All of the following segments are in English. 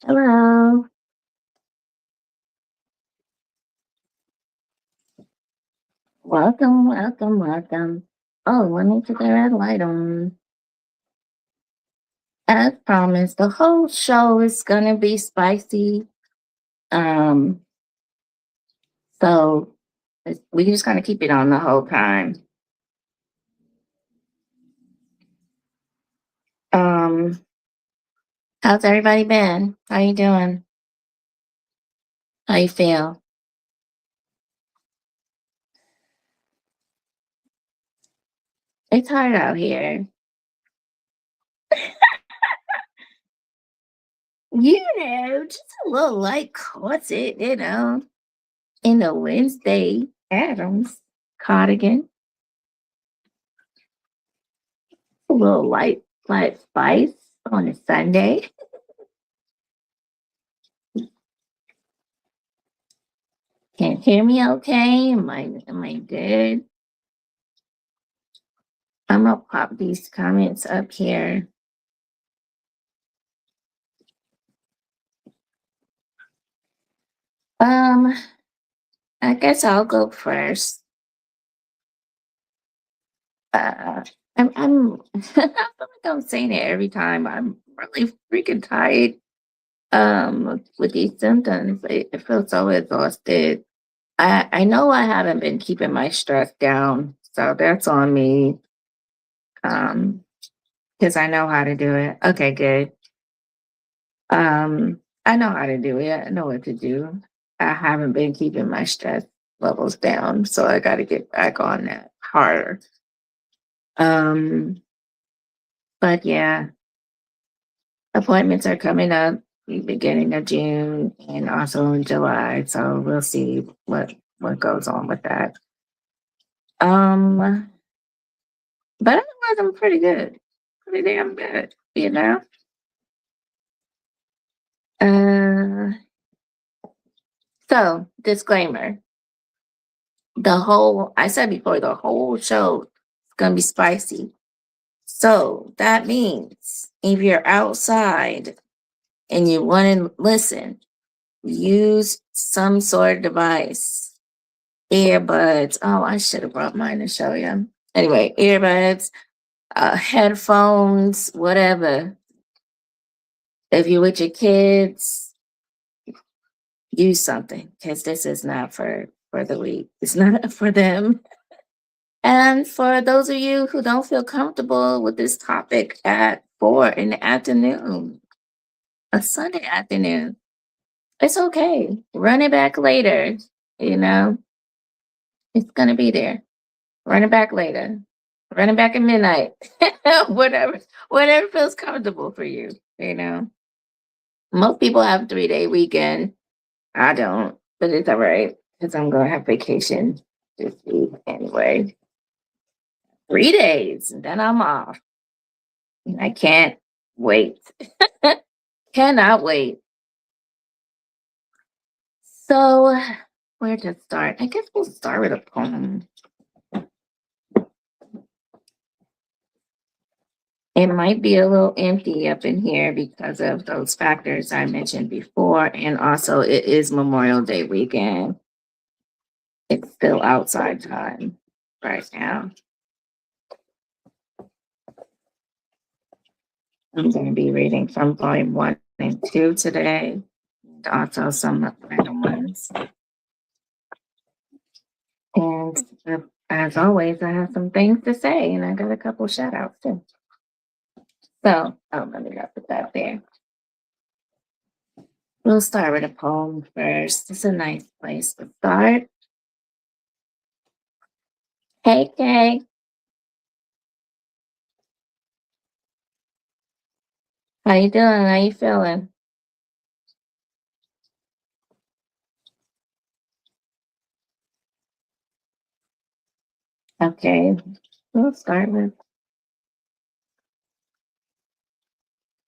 Hello. Welcome, welcome, welcome. Oh, let me put the red light on. As promised, the whole show is gonna be spicy. Um, so we just gonna keep it on the whole time. Um, how's everybody been? How you doing? How you feel? It's hard out here. Just a little light corset, in the Wednesday Adams cardigan. A little light spice on a Sunday. Can't hear me okay? Am I good? I'm gonna pop these comments up here. Um, I guess I'll go first. I'm I feel like I'm saying it every time. I'm really freaking tired. With these symptoms, I feel so exhausted. I know I haven't been keeping my stress down, so that's on me. Um, because I know how to do it. Okay, good. I know how to do it. I know what to do. I haven't been keeping my stress levels down, so I got to get back on that harder. Um, but yeah, appointments are coming up the beginning of June and also in July, so we'll see what goes on with that. Um, but otherwise, I'm pretty good, pretty damn good, you know. Uh, so disclaimer: I said before, the whole show is gonna be spicy. So that means if you're outside and you want to listen, use some sort of device, earbuds. Oh, I should have brought mine to show you. Anyway, earbuds, headphones, whatever. If you're with your kids, use something because this is not for the weak. It's not for them. And for those of you who don't feel comfortable with this topic at 4 in the afternoon, a Sunday afternoon, it's okay. Run it back later. You know, it's going to be there. Run it back later. Run it back at midnight. Whatever feels comfortable for you. You know, most people have a 3-day weekend. I don't, but it's all right because I'm going to have vacation this week anyway. 3 days, and then I'm off. And I can't wait. Cannot wait. So, where to start? I guess we'll start with a poem. It might be a little empty up in here because of those factors I mentioned before. And also, it is Memorial Day weekend. It's still outside time right now. I'm going to be reading from volume 1 and 2 today, and also some random ones. And as always, I have some things to say, and I got a couple shout outs too. So, let me put that there. We'll start with a poem first. It's a nice place to start. Hey, Kay. How you doing? How you feeling? Okay, we'll start with.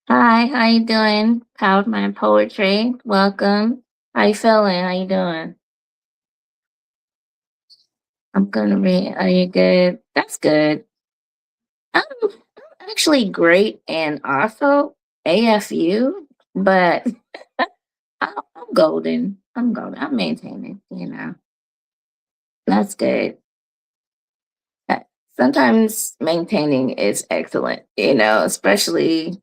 Hi, how you doing? Powered My Poetry. Welcome. How you feeling? How you doing? I'm gonna read. Are you good? That's good. I'm actually great, and also AFU. but I'm golden. I'm golden. I'm maintaining, That's good. Uh, Sometimes maintaining is excellent, especially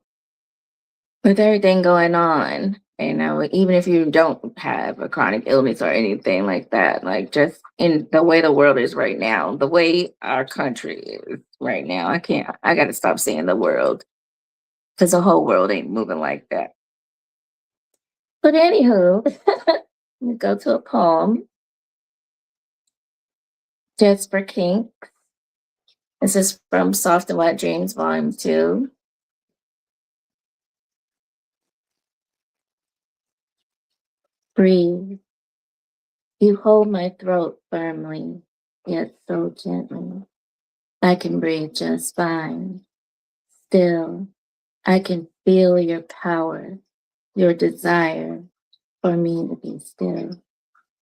with everything going on. Even if you don't have a chronic illness or anything like that, like just in the way the world is right now, the way our country is right now, I got to stop saying the world because the whole world ain't moving like that. But anywho, we go to a poem just for kink. This is from Soft and Wet Dreams, Volume 2. Breathe. You hold my throat firmly, yet so gently. I can breathe just fine. Still, I can feel your power, your desire for me to be still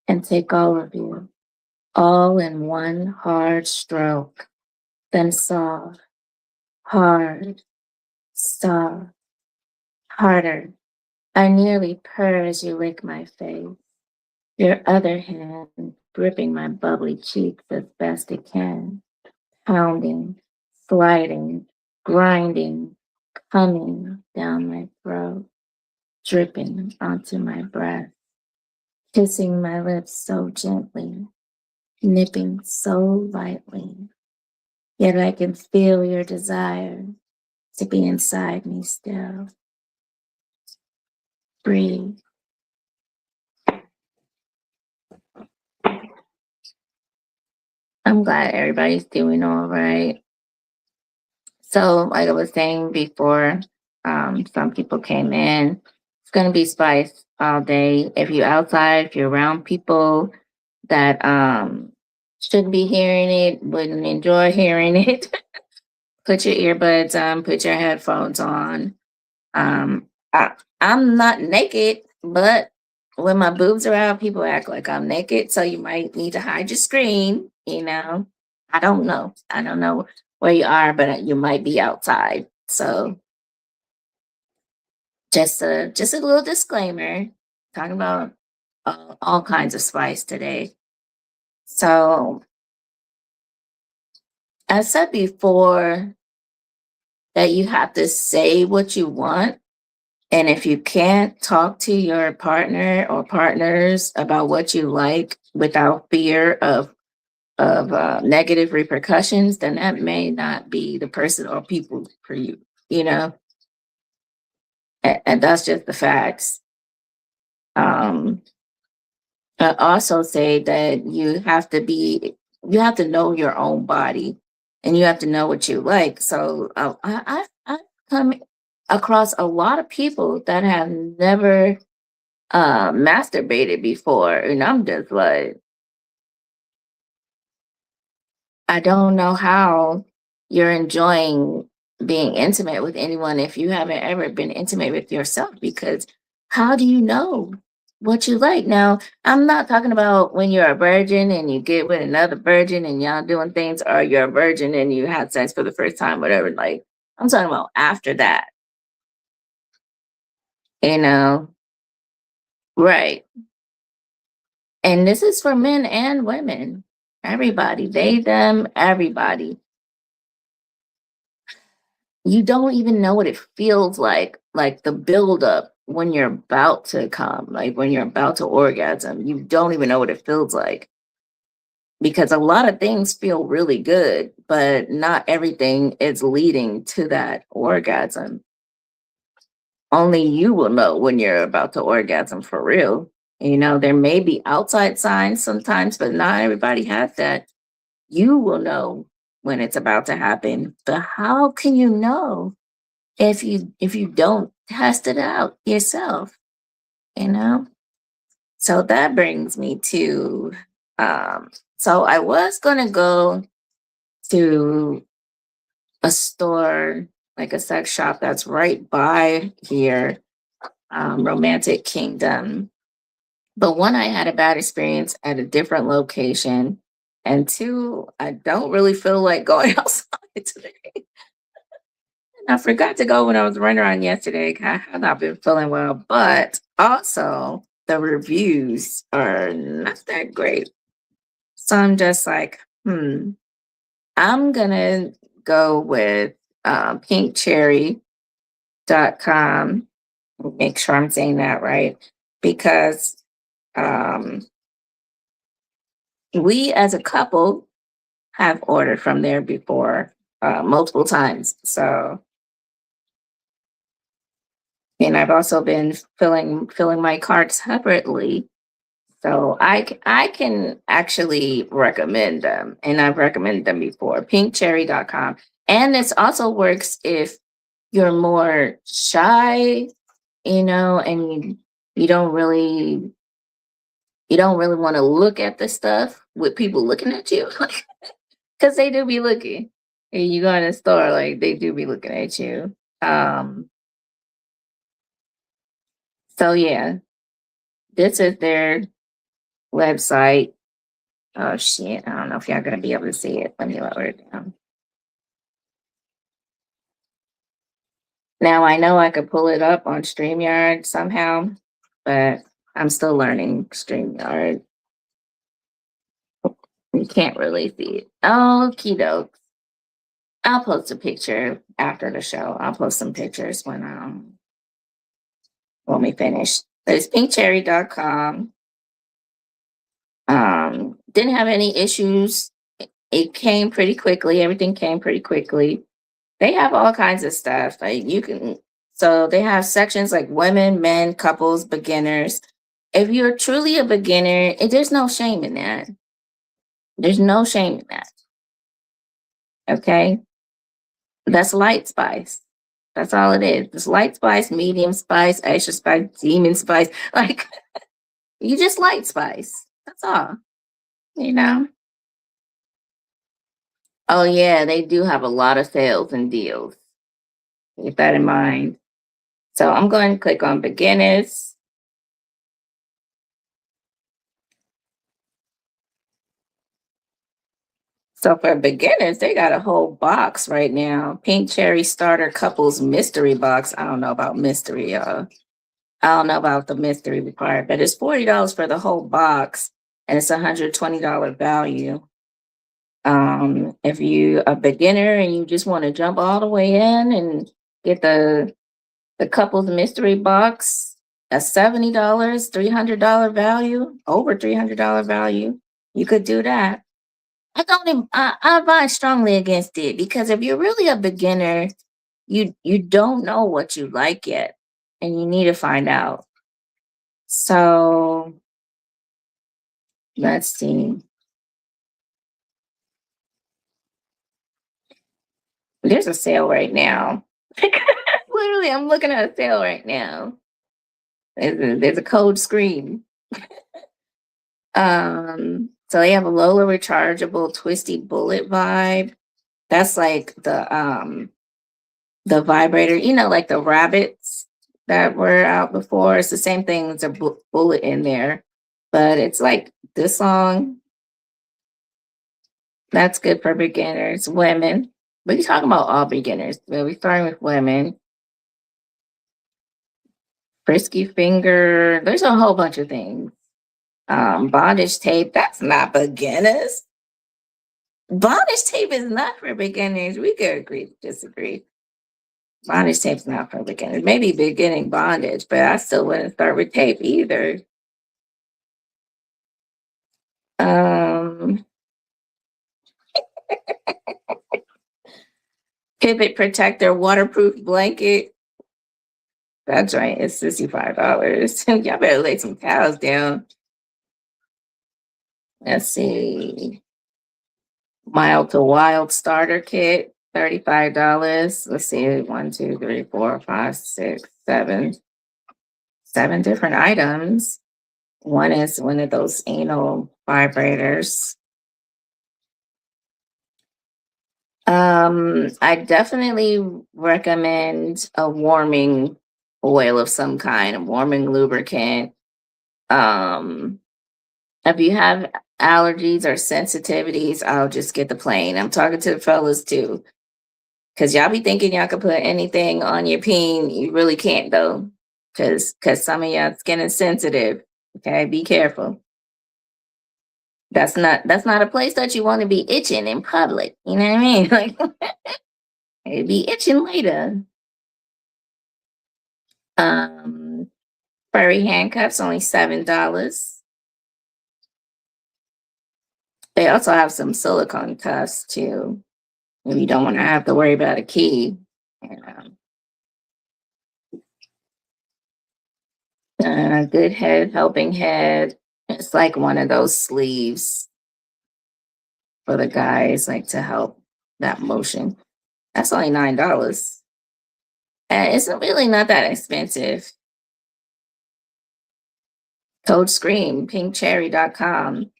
and take all of you, all in one hard stroke. Then soft, hard, soft, harder. I nearly purr as you lick my face, your other hand gripping my bubbly cheeks as best it can, pounding, sliding, grinding, coming down my throat, dripping onto my breath, kissing my lips so gently, nipping so lightly. Yet I can feel your desire to be inside me still. Breathe. I'm glad everybody's doing all right. So, like I was saying before, some people came in. It's gonna be spice all day. If you're outside, if you're around people that shouldn't be hearing it, wouldn't enjoy hearing it, put your earbuds on, put your headphones on. Um, I, I'm not naked, but when my boobs are out, people act like I'm naked. So you might need to hide your screen. I don't know. I don't know where you are, but you might be outside. So just a little disclaimer. Talking about all kinds of spice today. So I said before that you have to say what you want. And if you can't talk to your partner or partners about what you like without fear of negative repercussions, then that may not be the person or people for you, you know? And that's just the facts. Um, I also say that you have to know your own body and you have to know what you like. So I come across a lot of people that have never masturbated before, and I'm just like, I don't know how you're enjoying being intimate with anyone if you haven't ever been intimate with yourself, because how do you know what you like? Now, I'm not talking about when you're a virgin and you get with another virgin and y'all doing things, or you're a virgin and you had sex for the first time, whatever. Like, I'm talking about after that, you know? Right. And this is for men and women. Everybody, they, them, everybody. You don't even know what it feels like the buildup when you're about to come, like when you're about to orgasm. You don't even know what it feels like, because a lot of things feel really good, but not everything is leading to that orgasm. Only you will know when you're about to orgasm for real. There may be outside signs sometimes, but not everybody has that. You will know when it's about to happen. But how can you know if you don't test it out yourself, you know? So that brings me to so I was gonna go to a store, like a sex shop that's right by here, Romantic Kingdom. But one, I had a bad experience at a different location. And two, I don't really feel like going outside today. I forgot to go when I was running around yesterday. I have not been feeling well, but also the reviews are not that great. So I'm just like, I'm gonna go with pinkcherry.com. Make sure I'm saying that right. Because um, we as a couple have ordered from there before multiple times. So, and I've also been filling my cart separately. So I can actually recommend them, and I've recommended them before. Pinkcherry.com. And this also works if you're more shy, and you don't really want to look at the stuff with people looking at you, because they do be looking. And you go in the store, like they do be looking at you. So yeah, this is their website. Oh shit, I don't know if y'all gonna be able to see it. Let me lower it down. Now I know I could pull it up on StreamYard somehow, but I'm still learning StreamYard. You can't really see it. Okie dokes. I'll post a picture after the show. I'll post some pictures when we finish. It's pinkcherry.com. Didn't have any issues. It came pretty quickly. Everything came pretty quickly. They have all kinds of stuff. So they have sections like women, men, couples, beginners. If you're truly a beginner, there's no shame in that. There's no shame in that. Okay. That's light spice. That's all it is. It's light spice, medium spice, extra spice, demon spice. Like, you just light spice. That's all. You know? Oh, yeah, they do have a lot of sales and deals. Keep that in mind. So I'm going to click on beginners. So for beginners, they got a whole box right now. Pinkcherry Starter Couples Mystery Box. I don't know about mystery, I don't know about the mystery required, but it's $40 for the whole box, and it's $120 value. If you a beginner and you just want to jump all the way in and get the couples mystery box, a $70, $300 value, over $300 value, you could do that. I advise strongly against it, because if you're really a beginner, you don't know what you like yet, and you need to find out. So let's see. There's a sale right now. Literally, I'm looking at a sale right now. There's a code screen. So they have a Lola rechargeable twisty bullet vibe. That's like the vibrator, like the rabbits that were out before. It's the same thing. There's a bullet in there, but it's like this long. That's good for beginners, women. We're talking about all beginners. We're starting with women. Frisky finger. There's a whole bunch of things. Bondage tape. That's not beginners. Bondage tape is not for beginners. We could agree to disagree. Bondage tape's not for beginners. Maybe beginning bondage, but I still wouldn't start with tape either. Pivot protector waterproof blanket. That's right. It's $65. Y'all better lay some towels down. Let's see. Mild to wild starter kit, $35. Let's see. 1, 2, 3, 4, 5, 6, 7. 7 different items. One is one of those anal vibrators. I definitely recommend a warming oil of some kind, a warming lubricant. If you have allergies or sensitivities, I'll just get the plain. I'm talking to the fellas too. Cause y'all be thinking y'all can put anything on your peen. You really can't though. Cause some of y'all skin is sensitive. Okay, be careful. That's not a place that you want to be itching in public. You know what I mean? Like it'd be itching later. Um Furry handcuffs, only $7. They also have some silicone cuffs too. If you don't want to have to worry about a key. You know. Good head, helping head. It's like one of those sleeves for the guys, like to help that motion. That's only $9. And it's really not that expensive. Code Scream, pinkcherry.com.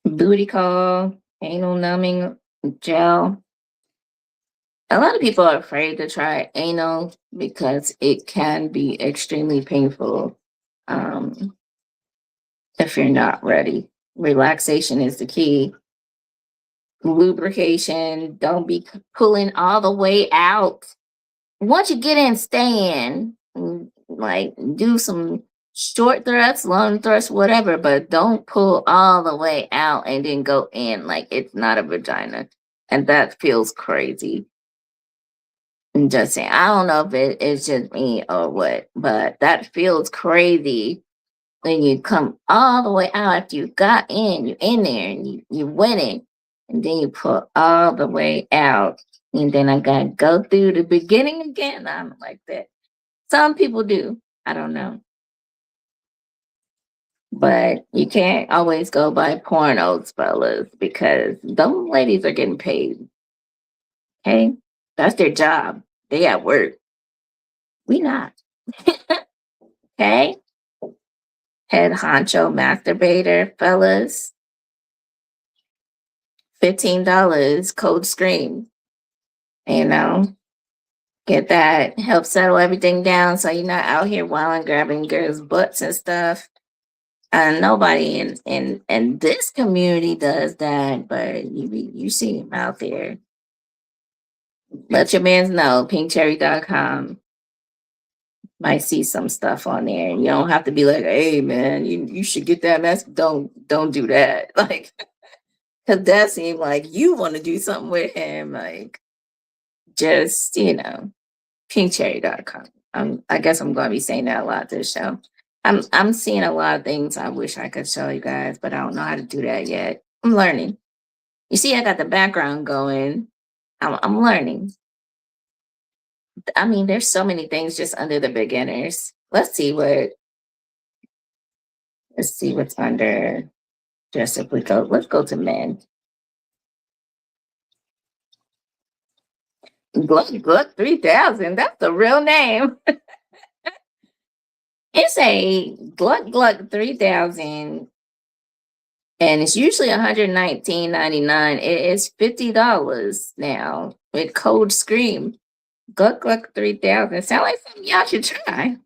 Booty call, anal numbing gel. A lot of people are afraid to try anal because it can be extremely painful if you're not ready. Relaxation is the key. Lubrication, don't be pulling all the way out. Once you get in, stay in. Like do some short thrusts, long thrusts, whatever, but don't pull all the way out and then go in like it's not a vagina. And that feels crazy. I'm just saying, I don't know if it's just me or what, but that feels crazy when you come all the way out after you got in, you're in there and you went in, and then you pull all the way out, and then I gotta go through the beginning again. I don't like that. Some people do. I don't know. But you can't always go by pornos, fellas, because those ladies are getting paid. Okay? That's their job. They at work. We not. Okay? Head honcho masturbator, fellas. $15, code scream. You know, get that, help settle everything down so you're not out here wilding, grabbing girls' butts and stuff. Nobody in this community does that, but you see them out there. Let your mans know, pinkcherry.com. Might see some stuff on there. You don't have to be like, hey man, you should get that mess. Don't do that. Like, cause that seemed like you want to do something with him. Like, just, pinkcherry.com. I guess I'm gonna be saying that a lot this show. I'm seeing a lot of things I wish I could show you guys, but I don't know how to do that yet. I'm learning. You see, I got the background going. I'm learning. I mean, there's so many things just under the beginners. Let's see what's under just if we go, let's go to men. Gluck 3000. That's the real name. It's a Gluck 3000, and it's usually $119.99. It is $50 now with code Scream. Gluck 3000. Sound like something y'all should try.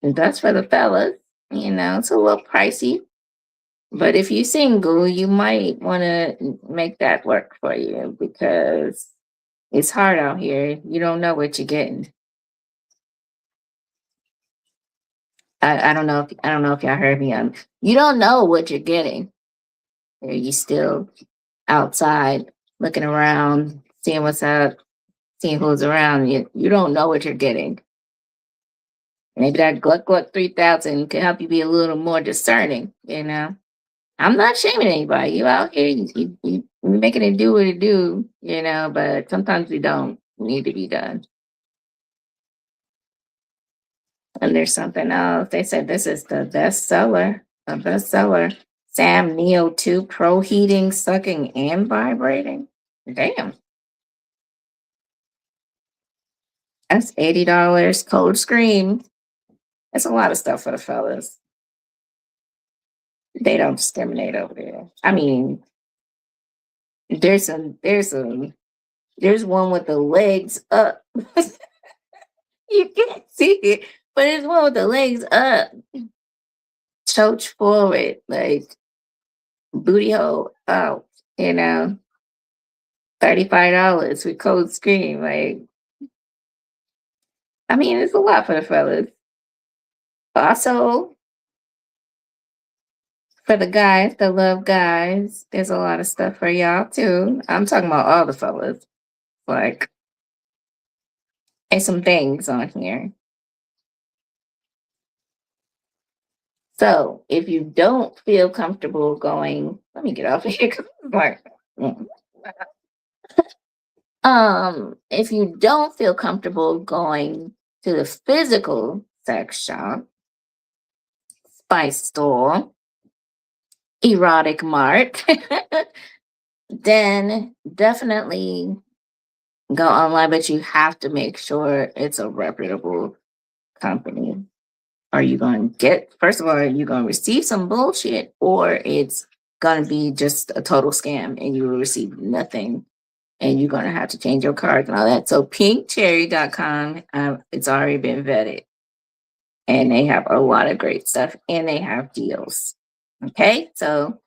And that's for the fellas. It's a little pricey. But if you're single, you might want to make that work for you because it's hard out here. You don't know what you're getting. I don't know if y'all heard me. You don't know what you're getting. Are you still outside looking around, seeing what's up, seeing who's around? You don't know what you're getting. Maybe that Gluck 3000 can help you be a little more discerning. I'm not shaming anybody. You out here, you making it do what it do. But sometimes we don't need to be done. And there's something else. They said this is the bestseller. A bestseller. Sam Neo 2 Pro Heating, Sucking, and Vibrating. Damn. That's $80. Code Scream. That's a lot of stuff for the fellas. They don't discriminate over there. I mean, there's one with the legs up. You can't see it, but there's one with the legs up. Choach forward, like booty hole out, $35 with cold screen. Like, I mean, it's a lot for the fellas. Also, for the guys that love guys, there's a lot of stuff for y'all too. I'm talking about all the fellas. Like, and some things on here. So if you don't feel comfortable going, let me get off of here. 'Cause it's like, mm. If you don't feel comfortable going to the physical sex shop, spice store, erotic mart, then definitely go online, but you have to make sure it's a reputable company. Are you going to get, first of all, are you going to receive some bullshit, or it's going to be just a total scam and you will receive nothing and you're going to have to change your card and all that? So pinkcherry.com, it's already been vetted and they have a lot of great stuff and they have deals. Okay, so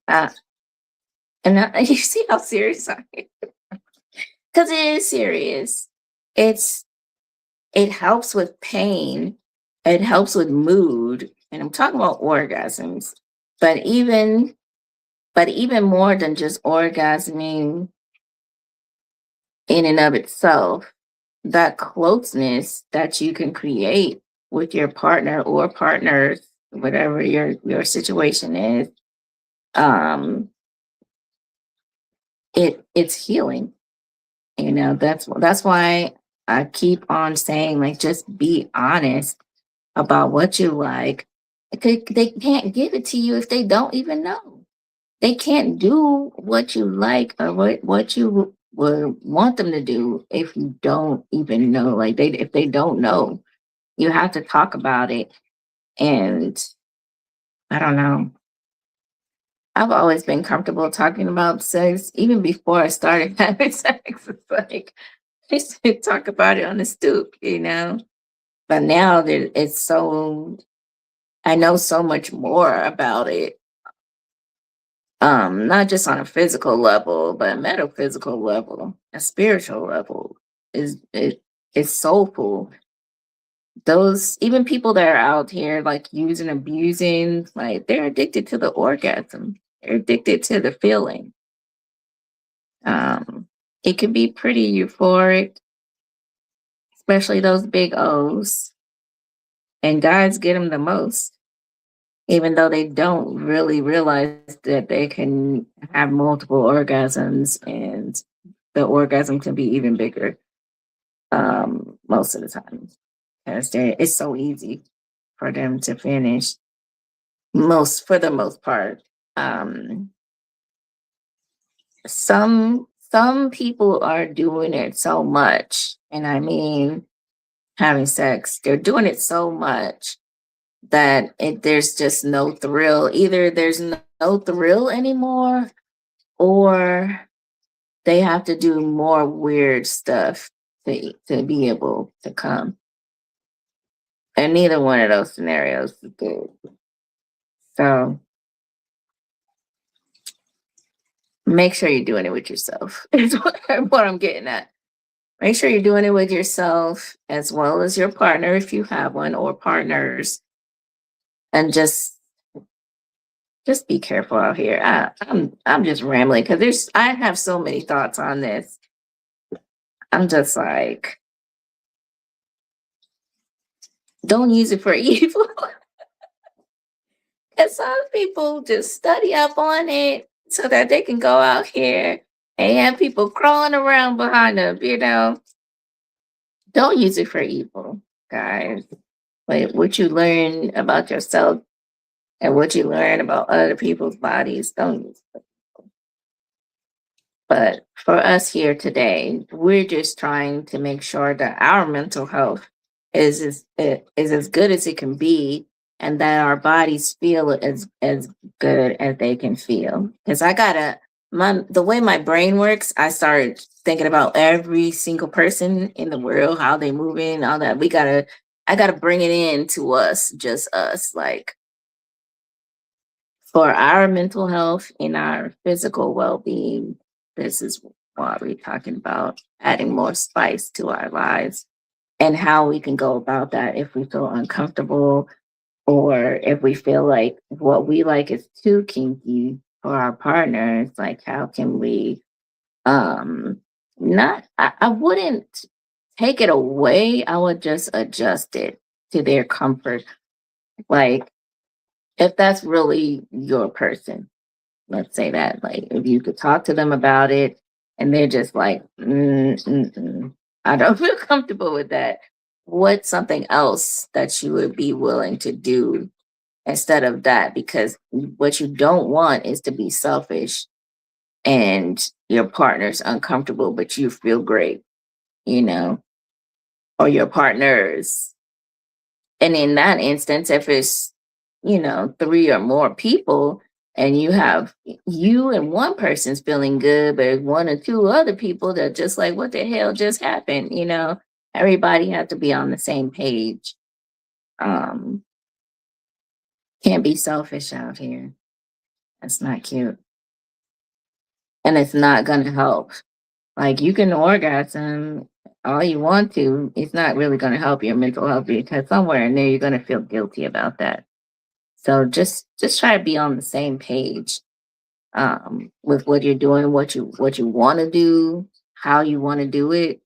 and you see how serious I am, because it is serious. It helps with pain, it helps with mood, and I'm talking about orgasms, but even more than just orgasming in and of itself, that closeness that you can create with your partner or partners, whatever your situation is, um, it's healing. You know, that's why I keep on saying, like, just be honest about what you like. They can't give it to you if they don't even know. They can't do what you like or what you would want them to do if you don't even know. Like, if they don't know, you have to talk about it. And I don't know. I've always been comfortable talking about sex, even before I started having sex. It's like I used to talk about it on the stoop, you know. But now that it's so, I know so much more about it. Not just on a physical level, but a metaphysical level, a spiritual level. Is soulful. Those, even people that are out here like using, abusing, like, they're addicted to the orgasm. They're addicted to the feeling. Um, it can be pretty euphoric, especially those big O's. And guys get them the most, even though they don't really realize that they can have multiple orgasms and the orgasm can be even bigger, most of the time, because it's so easy for them to finish, for the most part. Um, some people are doing it so much, and I mean having sex, they're doing it so much that there's just no thrill. Either there's no thrill anymore, or they have to do more weird stuff to be able to come. And neither one of those scenarios is good. So make sure you're doing it with yourself. Is what I'm getting at. Make sure you're doing it with yourself as well as your partner, if you have one, or partners, and just be careful out here. I'm just rambling because I have so many thoughts on this. I'm just like, don't use it for evil. And some people just study up on it so that they can go out here and have people crawling around behind them, you know. Don't use it for evil, guys. Like, what you learn about yourself and what you learn about other people's bodies, don't use it. But for us here today, we're just trying to make sure that our mental health is as good as it can be, and that our bodies feel as good as they can feel. Because the way my brain works, I started thinking about every single person in the world, how they moving, all that. I gotta bring it in to us, just us. Like, for our mental health and our physical well-being, this is why we're talking about adding more spice to our lives and how we can go about that if we feel uncomfortable or if we feel like what we like is too kinky for our partners. Like, how can we not, I wouldn't take it away, I would just adjust it to their comfort. Like, if that's really your person, let's say that, like, if you could talk to them about it and they're just like, I don't feel comfortable with that. What's something else that you would be willing to do instead of that? Because what you don't want is to be selfish and your partner's uncomfortable, but you feel great, you know, or your partners. And in that instance, if it's, three or more people and you have you and one person's feeling good, but one or two other people that just like, what the hell just happened? Everybody has to be on the same page. Um, can't be selfish out here. That's not cute. And it's not going to help. Like, you can orgasm all you want to. It's not really going to help your mental health because somewhere in there you're going to feel guilty about that. So just try to be on the same page with what you're doing, what you want to do, how you want to do it.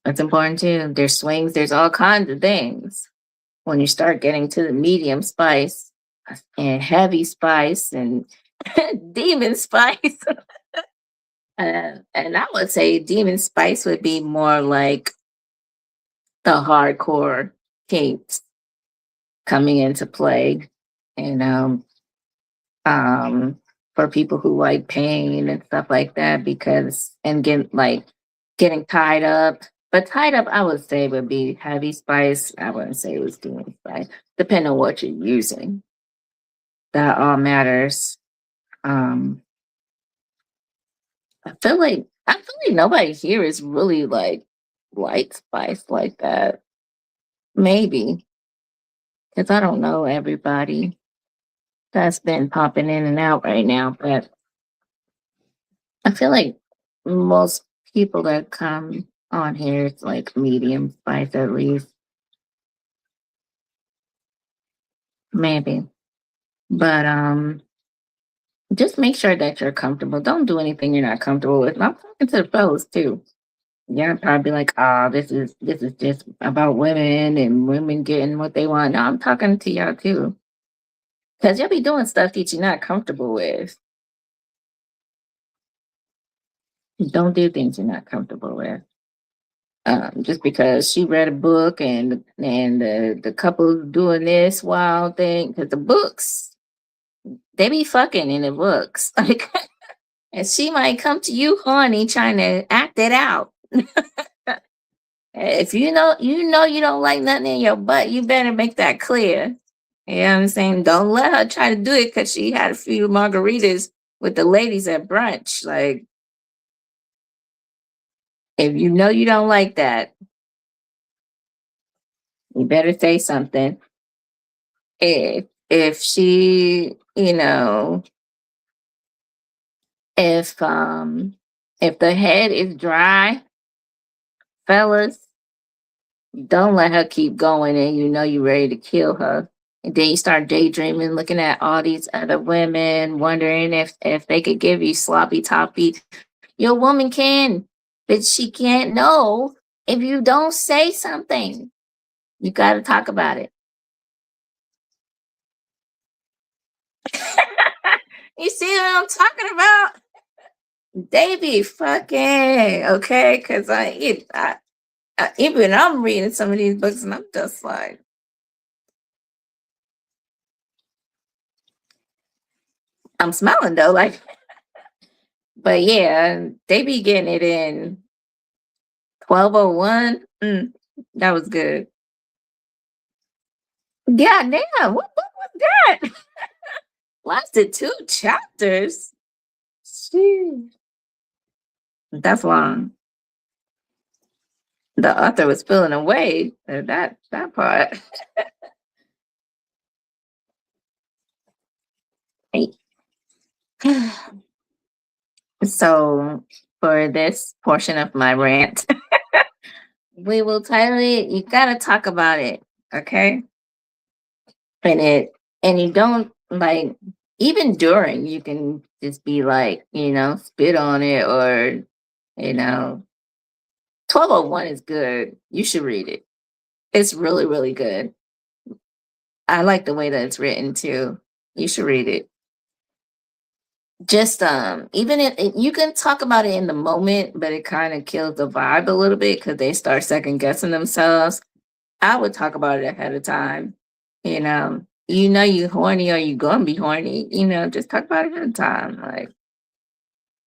That's important too. There's swings. There's all kinds of things. When you start getting to the medium spice and heavy spice and demon spice. And I would say demon spice would be more like the hardcore kinks coming into play. And for people who like pain and stuff like that, because and getting tied up. But tied up, I would say would be heavy spice. I wouldn't say it was demon spice, depending on what you're using. That all matters. Um, I feel like nobody here is really like light spice like that. Maybe because I don't know everybody that's been popping in and out right now, but I feel like most people that come on here it's like medium spice at least, maybe. But just make sure that you're comfortable. Don't do anything you're not comfortable with. And I'm talking to the fellas too. Yeah, probably like, this is just about women and women getting what they want. No, I'm talking to y'all too. Because you'll be doing stuff that you're not comfortable with. Don't do things you're not comfortable with. Just because she read a book and the couple doing this wild thing, because the books, they be fucking in the books. Like, and she might come to you horny trying to act it out. If you know you don't like nothing in your butt, you better make that clear. You know what I'm saying? Don't let her try to do it because she had a few margaritas with the ladies at brunch. Like, if you know you don't like that, you better say something. If she, if if the head is dry, fellas, don't let her keep going and you know you're ready to kill her. And then you start daydreaming, looking at all these other women, wondering if they could give you sloppy toppy. Your woman can, but she can't know if you don't say something. You got to talk about it. You see what I'm talking about? They be fucking okay, because even I'm reading some of these books and I'm just like, I'm smelling though, like, but yeah, they be getting it in 1201. That was good. God damn, what book was that? Lasted 2 chapters. Jeez. That's long. The author was feeling away. That part. So, for this portion of my rant, we will title it "You Gotta Talk About It." Okay, and you don't like, even during, you can just be like, spit on it, or you know 1201 is good. You should read it. It's really, really good. I like the way that it's written too. You should read it. Just even you can talk about it in the moment, but it kind of kills the vibe a little bit because they start second guessing themselves. I would talk about it ahead of time. You horny, or you gonna be horny. Just talk about it ahead of time. Like,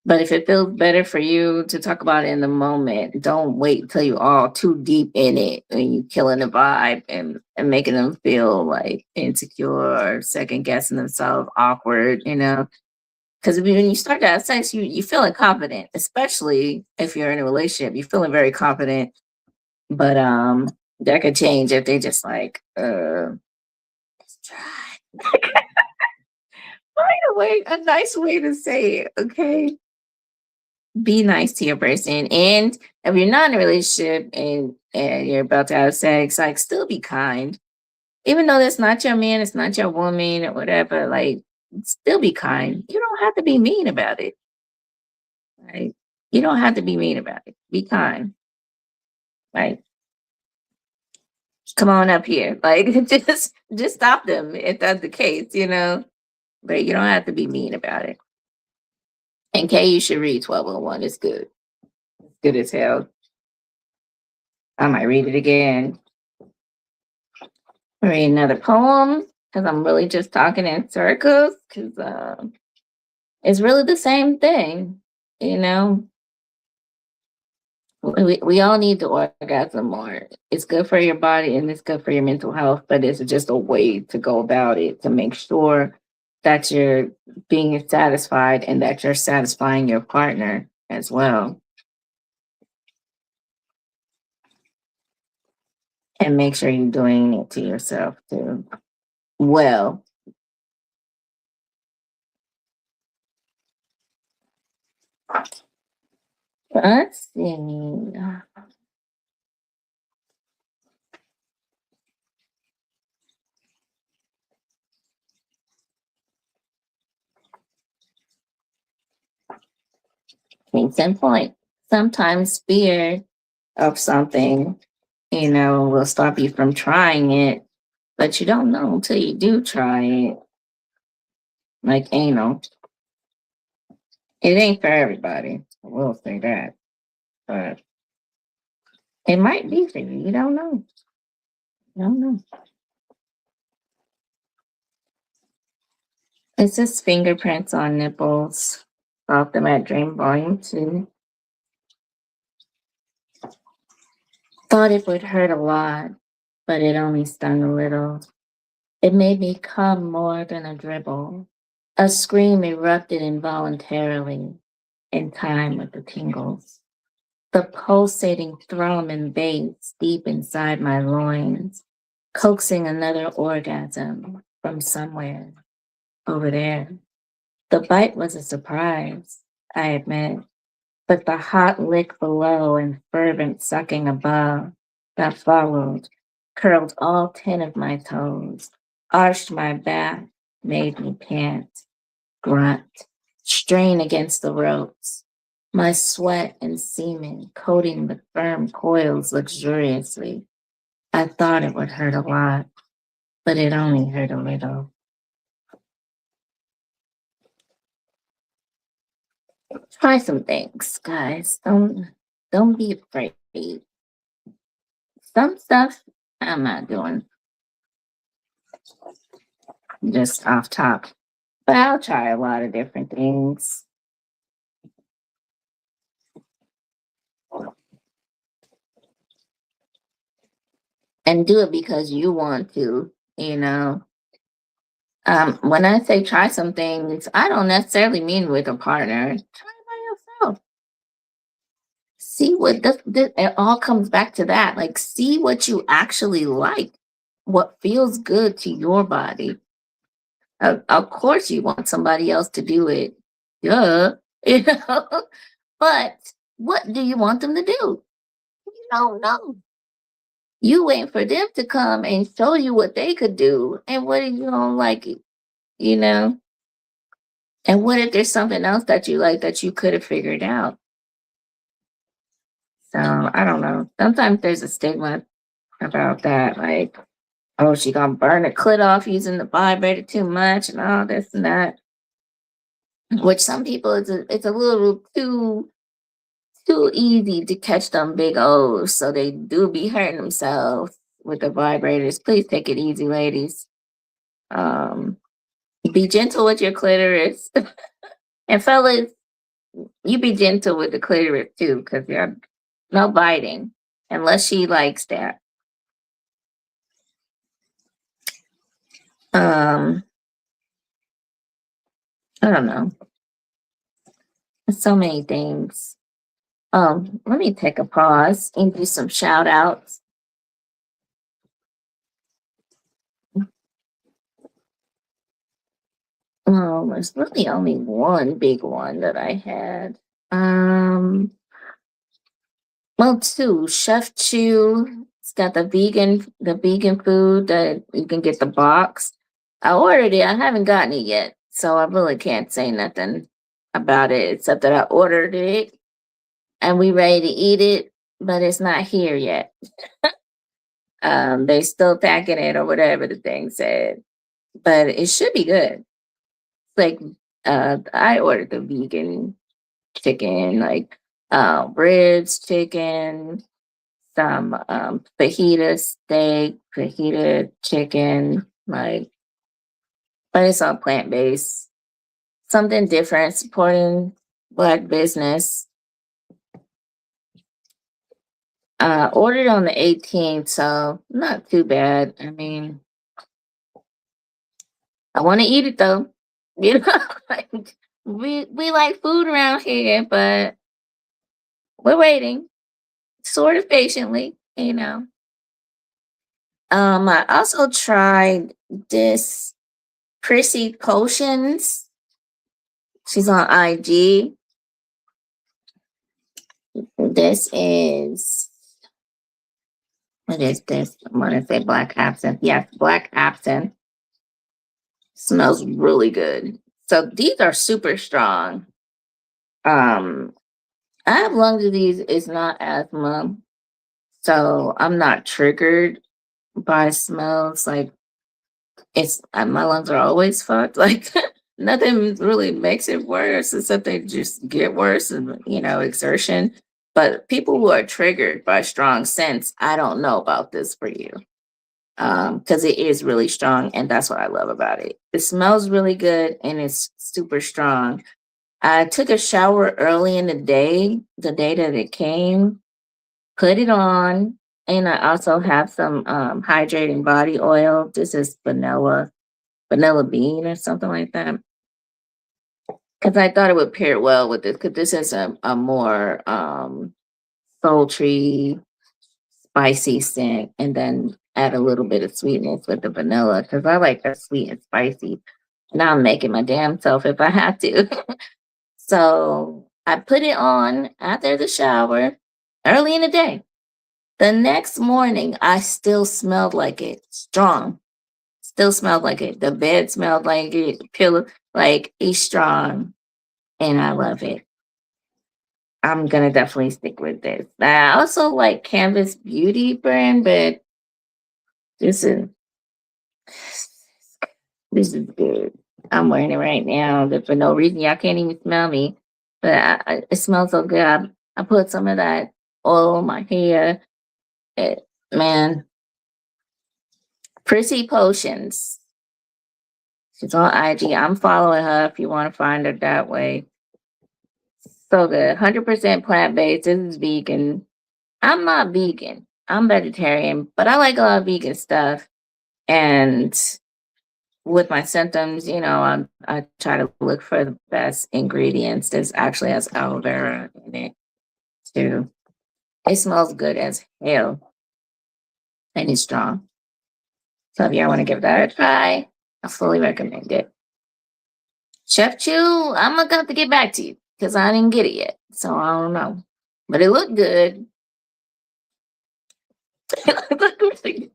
but if it feels better for you to talk about it in the moment, don't wait till you all too deep in it and you killing the vibe, and making them feel like insecure or second guessing themselves, awkward. Because when you start to have sex, you feeling confident, especially if you're in a relationship. You're feeling very confident, but that could change if they just like, let's try. Find a way, a nice way to say it, okay? Be nice to your person. And if you're not in a relationship, and you're about to have sex, like, still be kind. Even though that's not your man, it's not your woman or whatever, like, still be kind. You don't have to be mean about it. Right? You don't have to be mean about it. Be kind. Like, come on up here. Like, just stop them if that's the case. But you don't have to be mean about it. And Kay, you should read 1201. It's good. It's good as hell. I might read it again. Read another poem because I'm really just talking in circles, because it's really the same thing. You know, we all need to orgasm more. It's good for your body and it's good for your mental health, but it's just a way to go about it to make sure that you're being satisfied and that you're satisfying your partner as well. And make sure you're doing it to yourself too. Well, let's see. Case in point, sometimes fear of something, will stop you from trying it, but you don't know until you do try it. Like anal. It ain't for everybody. I will say that. But it might be for you. You don't know. You don't know. It's just fingerprints on nipples. Off them at Dream Volume 2. Thought it would hurt a lot, but it only stung a little. It made me come more than a dribble. A scream erupted involuntarily, in time with the tingles. The pulsating thrum and bass deep inside my loins, coaxing another orgasm from somewhere over there. The bite was a surprise, I admit, but the hot lick below and fervent sucking above that followed curled all 10 of my toes, arched my back, made me pant, grunt, strain against the ropes, my sweat and semen coating the firm coils luxuriously. I thought it would hurt a lot, but it only hurt a little. Try some things, guys. Don't be afraid. Some stuff I'm not doing. Just off top. But I'll try a lot of different things. And do it because you want to. When I say try some things, I don't necessarily mean with a partner. Try it by yourself. See what it all comes back to that. Like, see what you actually like, what feels good to your body. Of course, you want somebody else to do it, duh, you know. But what do you want them to do? You don't know. You wait for them to come and show you what they could do, and what if you don't like it, you know? And what if there's something else that you like that you could have figured out? So I don't know. Sometimes there's a stigma about that, like, oh, she gonna burn her clit off using the vibrator too much and all this and that. Which some people it's a little too easy to catch them big O's, so they do be hurting themselves with the vibrators. Please take it easy, ladies. Um, be gentle with your clitoris, and fellas, you be gentle with the clitoris too, because you're no biting unless she likes that. Um, I don't know. So many things. Let me take a pause and do some shout outs. There's really only one big one that I had. Well, two. Chef Chew. It's got the vegan food that you can get the box. I ordered it. I haven't gotten it yet, so I really can't say nothing about it except that I ordered it and we ready to eat it, but it's not here yet. They still packing it or whatever the thing said, but it should be good. Like, I ordered the vegan chicken, like ribs, chicken, some fajita steak, fajita chicken, like, but it's all plant based. Something different, supporting Black business. Ordered on the 18th, so not too bad. I mean, I want to eat it though. You know, like, we like food around here, but we're waiting, sort of patiently, you know. I also tried this Prissy Potions. She's on IG. This is what is this? I'm gonna say black absinthe. Yes, black absinthe. Smells really good. So these are super strong. Um, I have lung disease. It's not asthma, so I'm not triggered by smells. Like, it's my lungs are always fucked. Like, nothing really makes it worse except they just get worse and, exertion. But people who are triggered by strong scents, I don't know about this for you. Because it is really strong, and that's what I love about it. It smells really good and it's super strong. I took a shower early in the day that it came, put it on, and I also have some hydrating body oil. This is vanilla bean or something like that. Because I thought it would pair well with this, because this is a more sultry, spicy scent, and then add a little bit of sweetness with the vanilla, because I like that sweet and spicy. Now I'm making my damn self if I have to. So I put it on after the shower early in the day. The next morning, I still smelled like it, strong. Still smelled like it. The bed smelled like it. Pillow, like, it's strong, and I love it. I'm gonna definitely stick with this. I also like Canvas Beauty brand, but this is this is good. I'm wearing it right now, but for no reason. Y'all can't even smell me, but it smells so good. I put some of that oil on my hair. Man, Prissy Potions. She's on IG. I'm following her if you want to find her that way. So good. 100% plant based. This is vegan. I'm not vegan. I'm vegetarian, but I like a lot of vegan stuff. And with my symptoms, I try to look for the best ingredients. This actually has aloe vera in it too. It smells good as hell, and it's strong. So if y'all want to give that a try, I fully recommend it. Chef Chew, I'm gonna have to get back to you because I didn't get it yet. So I don't know. But it looked good. It looked really good.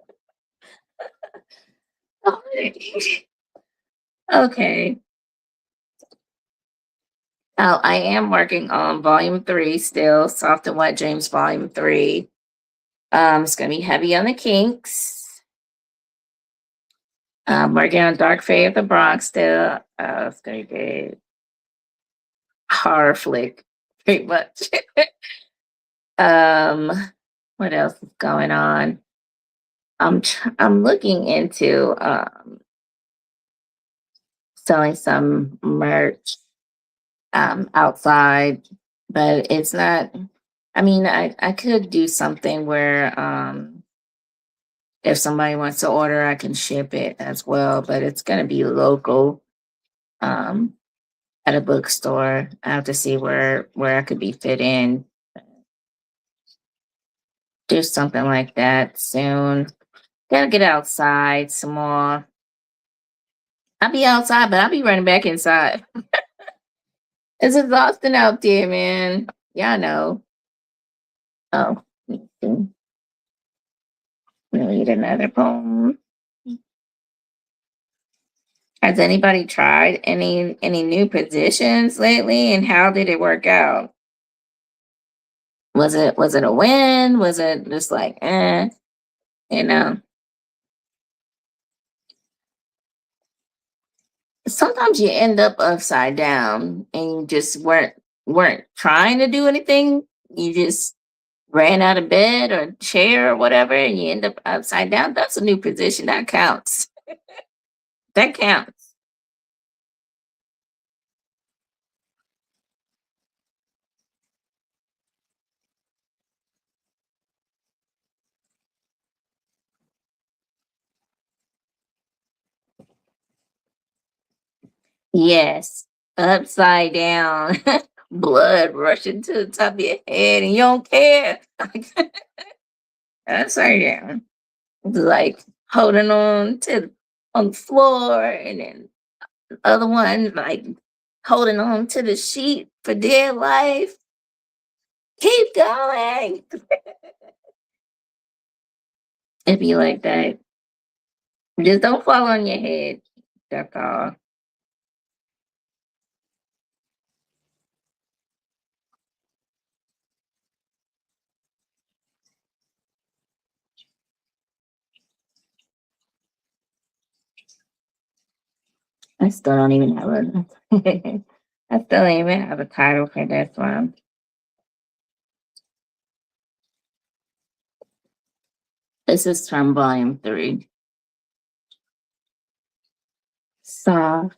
Okay. Oh, I am working on volume 3 still, Soft and Wet Dreams volume 3. It's gonna be heavy on the kinks. Working on Dark Fate of the Bronx still. It's gonna be horror flick, pretty much. um, what else is going on? I'm looking into selling some merch outside, but it's not. I mean, I could do something where if somebody wants to order, I can ship it as well, but it's gonna be local um at a bookstore. I have to see where I could be fit in. Do something like that soon. Gotta get outside some more. I'll be outside, but I'll be running back inside. It's exhausting out there, man. Yeah, I know. Oh, let me see. Read another poem. Has anybody tried any new positions lately, and how did it work out? Was it a win? Was it just like you know? Sometimes you end up upside down and you just weren't trying to do anything. You just ran out of bed or chair or whatever, and you end up upside down. That's a new position. That counts. That counts. Yes, upside down, blood rushing to the top of your head, and you don't care. Upside down, like holding on to on the floor, and then the other one like holding on to the sheet for dear life. Keep going. It'd be like that. Just don't fall on your head. That's all. I still don't even have a. I still don't even have a title for this one. This is from volume 3. Soft,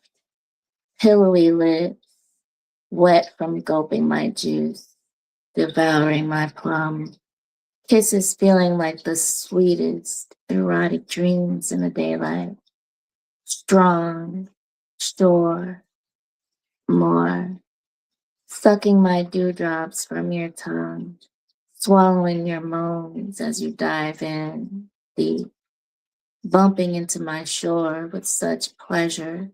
pillowy lips, wet from gulping my juice, devouring my plum. Kisses feeling like the sweetest erotic dreams in the daylight. Strong, sure, more. Sucking my dewdrops from your tongue, swallowing your moans as you dive in deep, bumping into my shore with such pleasure,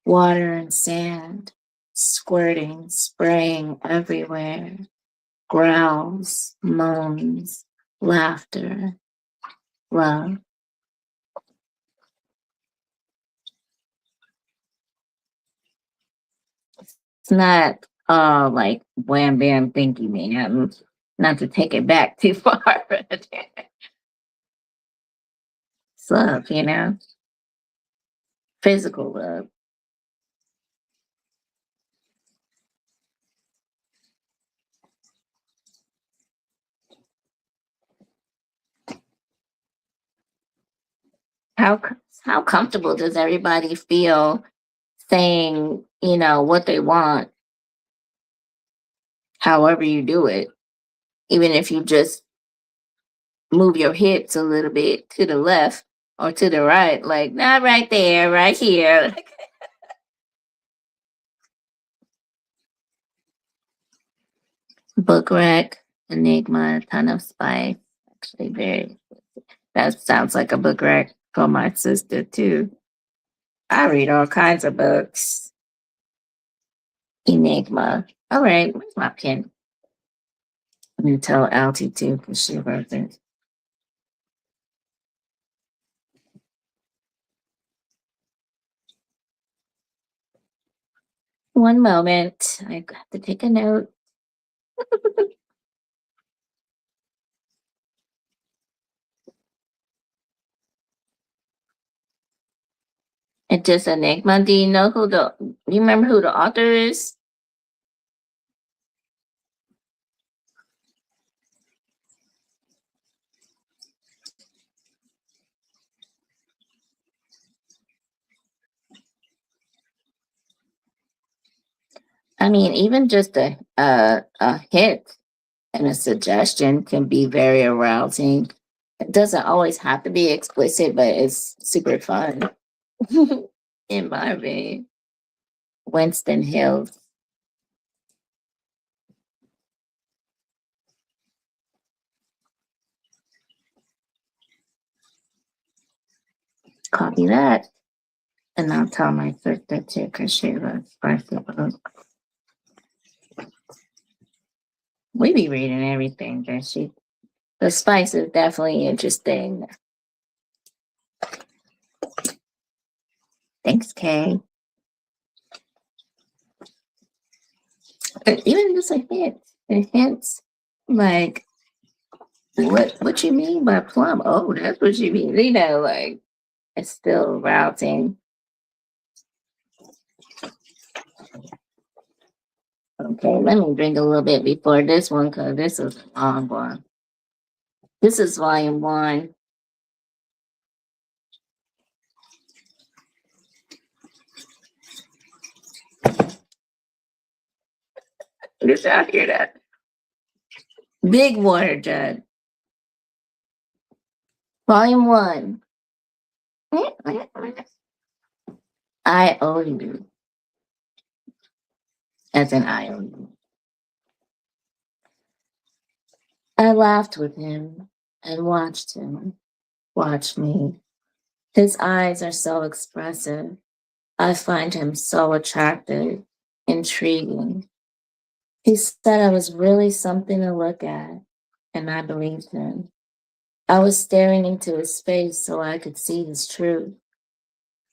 water and sand, squirting, spraying everywhere, growls, moans, laughter, love. It's not like wham bam thank you man. Not to take it back too far, but it's love, physical love. How how comfortable does everybody feel saying, what they want, however you do it, even if you just move your hips a little bit to the left or to the right, like not right there, right here. Book rack, Enigma, ton of spice. Actually, very. That sounds like a book rack for my sister too. I read all kinds of books. Enigma. All right, where's my pen? I'm gonna tell Altie too because she wrote it. One moment. I have to take a note. It's just Enigma. Do you know who the? You remember who the author is? I mean, even just a hint and a suggestion can be very arousing. It doesn't always have to be explicit, but it's super fun. In my opinion. Winston Hills. Copy that. And I'll tell my sister too, because she was first the book. We be reading everything that she. The spice is definitely interesting. Thanks, Kay. Even just a hint. It hints like what you mean by plum? Oh, that's what you mean. You know, like it's still routing. Okay, let me drink a little bit before this one because this is a long one. This is volume 1. Did y'all hear that? Big water jug. Volume 1. I owe you. As in I owe you. I laughed with him and watched him watch me. His eyes are so expressive. I find him so attractive, intriguing. He said I was really something to look at, and I believed him. I was staring into his face so I could see his truth.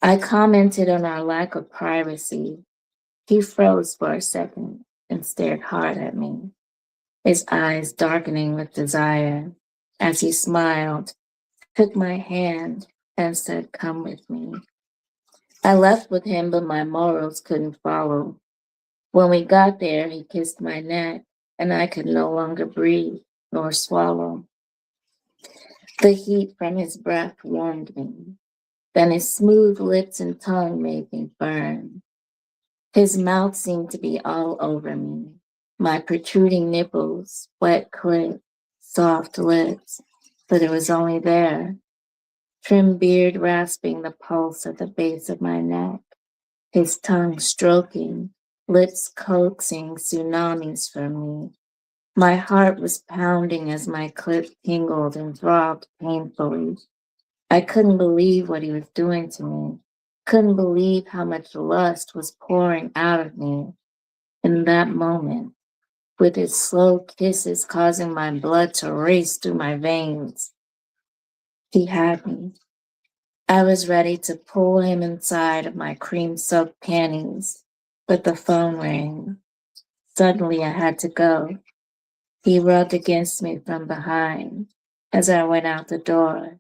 I commented on our lack of privacy. He froze for a second and stared hard at me, his eyes darkening with desire. As he smiled, took my hand, and said, "Come with me." I left with him, but my morals couldn't follow. When we got there, he kissed my neck, and I could no longer breathe nor swallow. The heat from his breath warmed me. Then his smooth lips and tongue made me burn. His mouth seemed to be all over me. My protruding nipples, wet clit, soft lips, but it was only there. Trim beard rasping the pulse at the base of my neck. His tongue stroking, lips coaxing tsunamis from me. My heart was pounding as my clit tingled and throbbed painfully. I couldn't believe what he was doing to me. Couldn't believe how much lust was pouring out of me in that moment, with his slow kisses causing my blood to race through my veins. He had me. I was ready to pull him inside of my cream-soaked panties, but the phone rang. Suddenly I had to go. He rubbed against me from behind as I went out the door,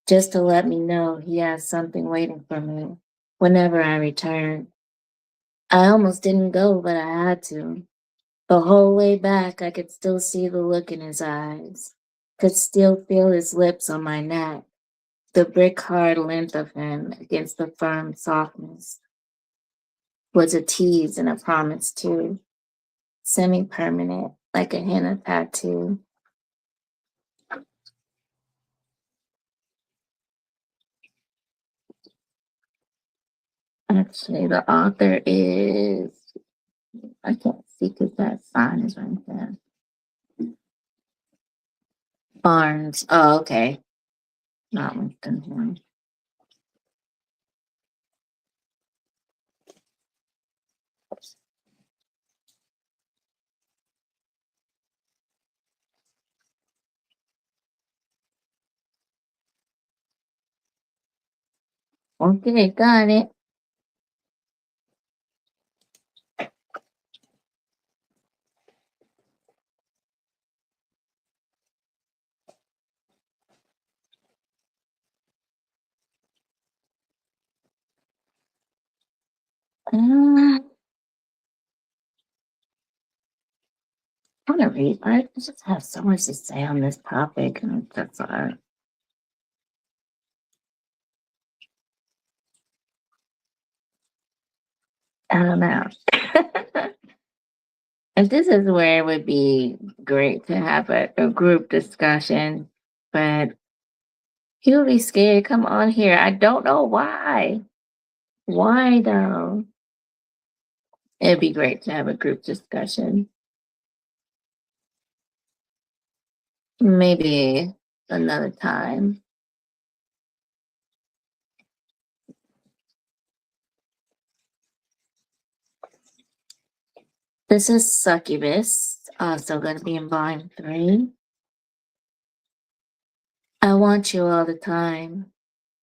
just to let me know he had something waiting for me whenever I returned. I almost didn't go, but I had to. The whole way back, I could still see the look in his eyes, could still feel his lips on my neck, the brick hard length of him against the firm softness. Was a tease and a promise too, semi-permanent, like a henna tattoo. Actually, the author is, I can't see because that sign is right there. Barnes. Oh, okay. Not Winston Horn. Okay, got it. I want to read. I just have so much to say on this topic, and that's all. I don't know. And this is where it would be great to have a group discussion, but he'll be scared to come on here. I don't know why. Why though? It'd be great to have a group discussion. Maybe another time. This is Succubus, also going to be in volume 3. I want you all the time,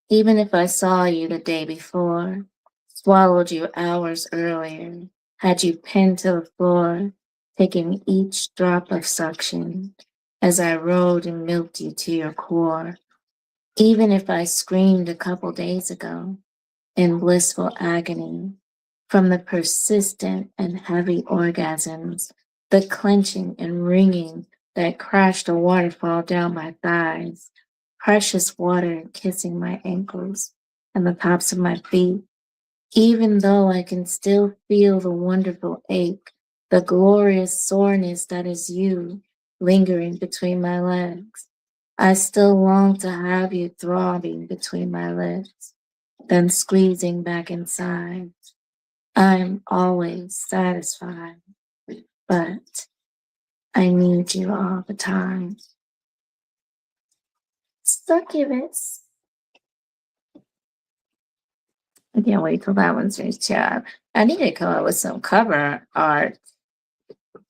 even if I saw you the day before, swallowed you hours earlier, had you pinned to the floor, taking each drop of suction as I rode and milked you to your core. Even if I screamed a couple days ago in blissful agony from the persistent and heavy orgasms, the clenching and wringing that crashed a waterfall down my thighs, precious water kissing my ankles and the tops of my feet, even though I can still feel the wonderful ache, the glorious soreness that is you lingering between my legs. I still long to have you throbbing between my lips, then squeezing back inside. I'm always satisfied, but I need you all the time. Succubus. I can't wait till that one's finished. Yeah, I need to come up with some cover art.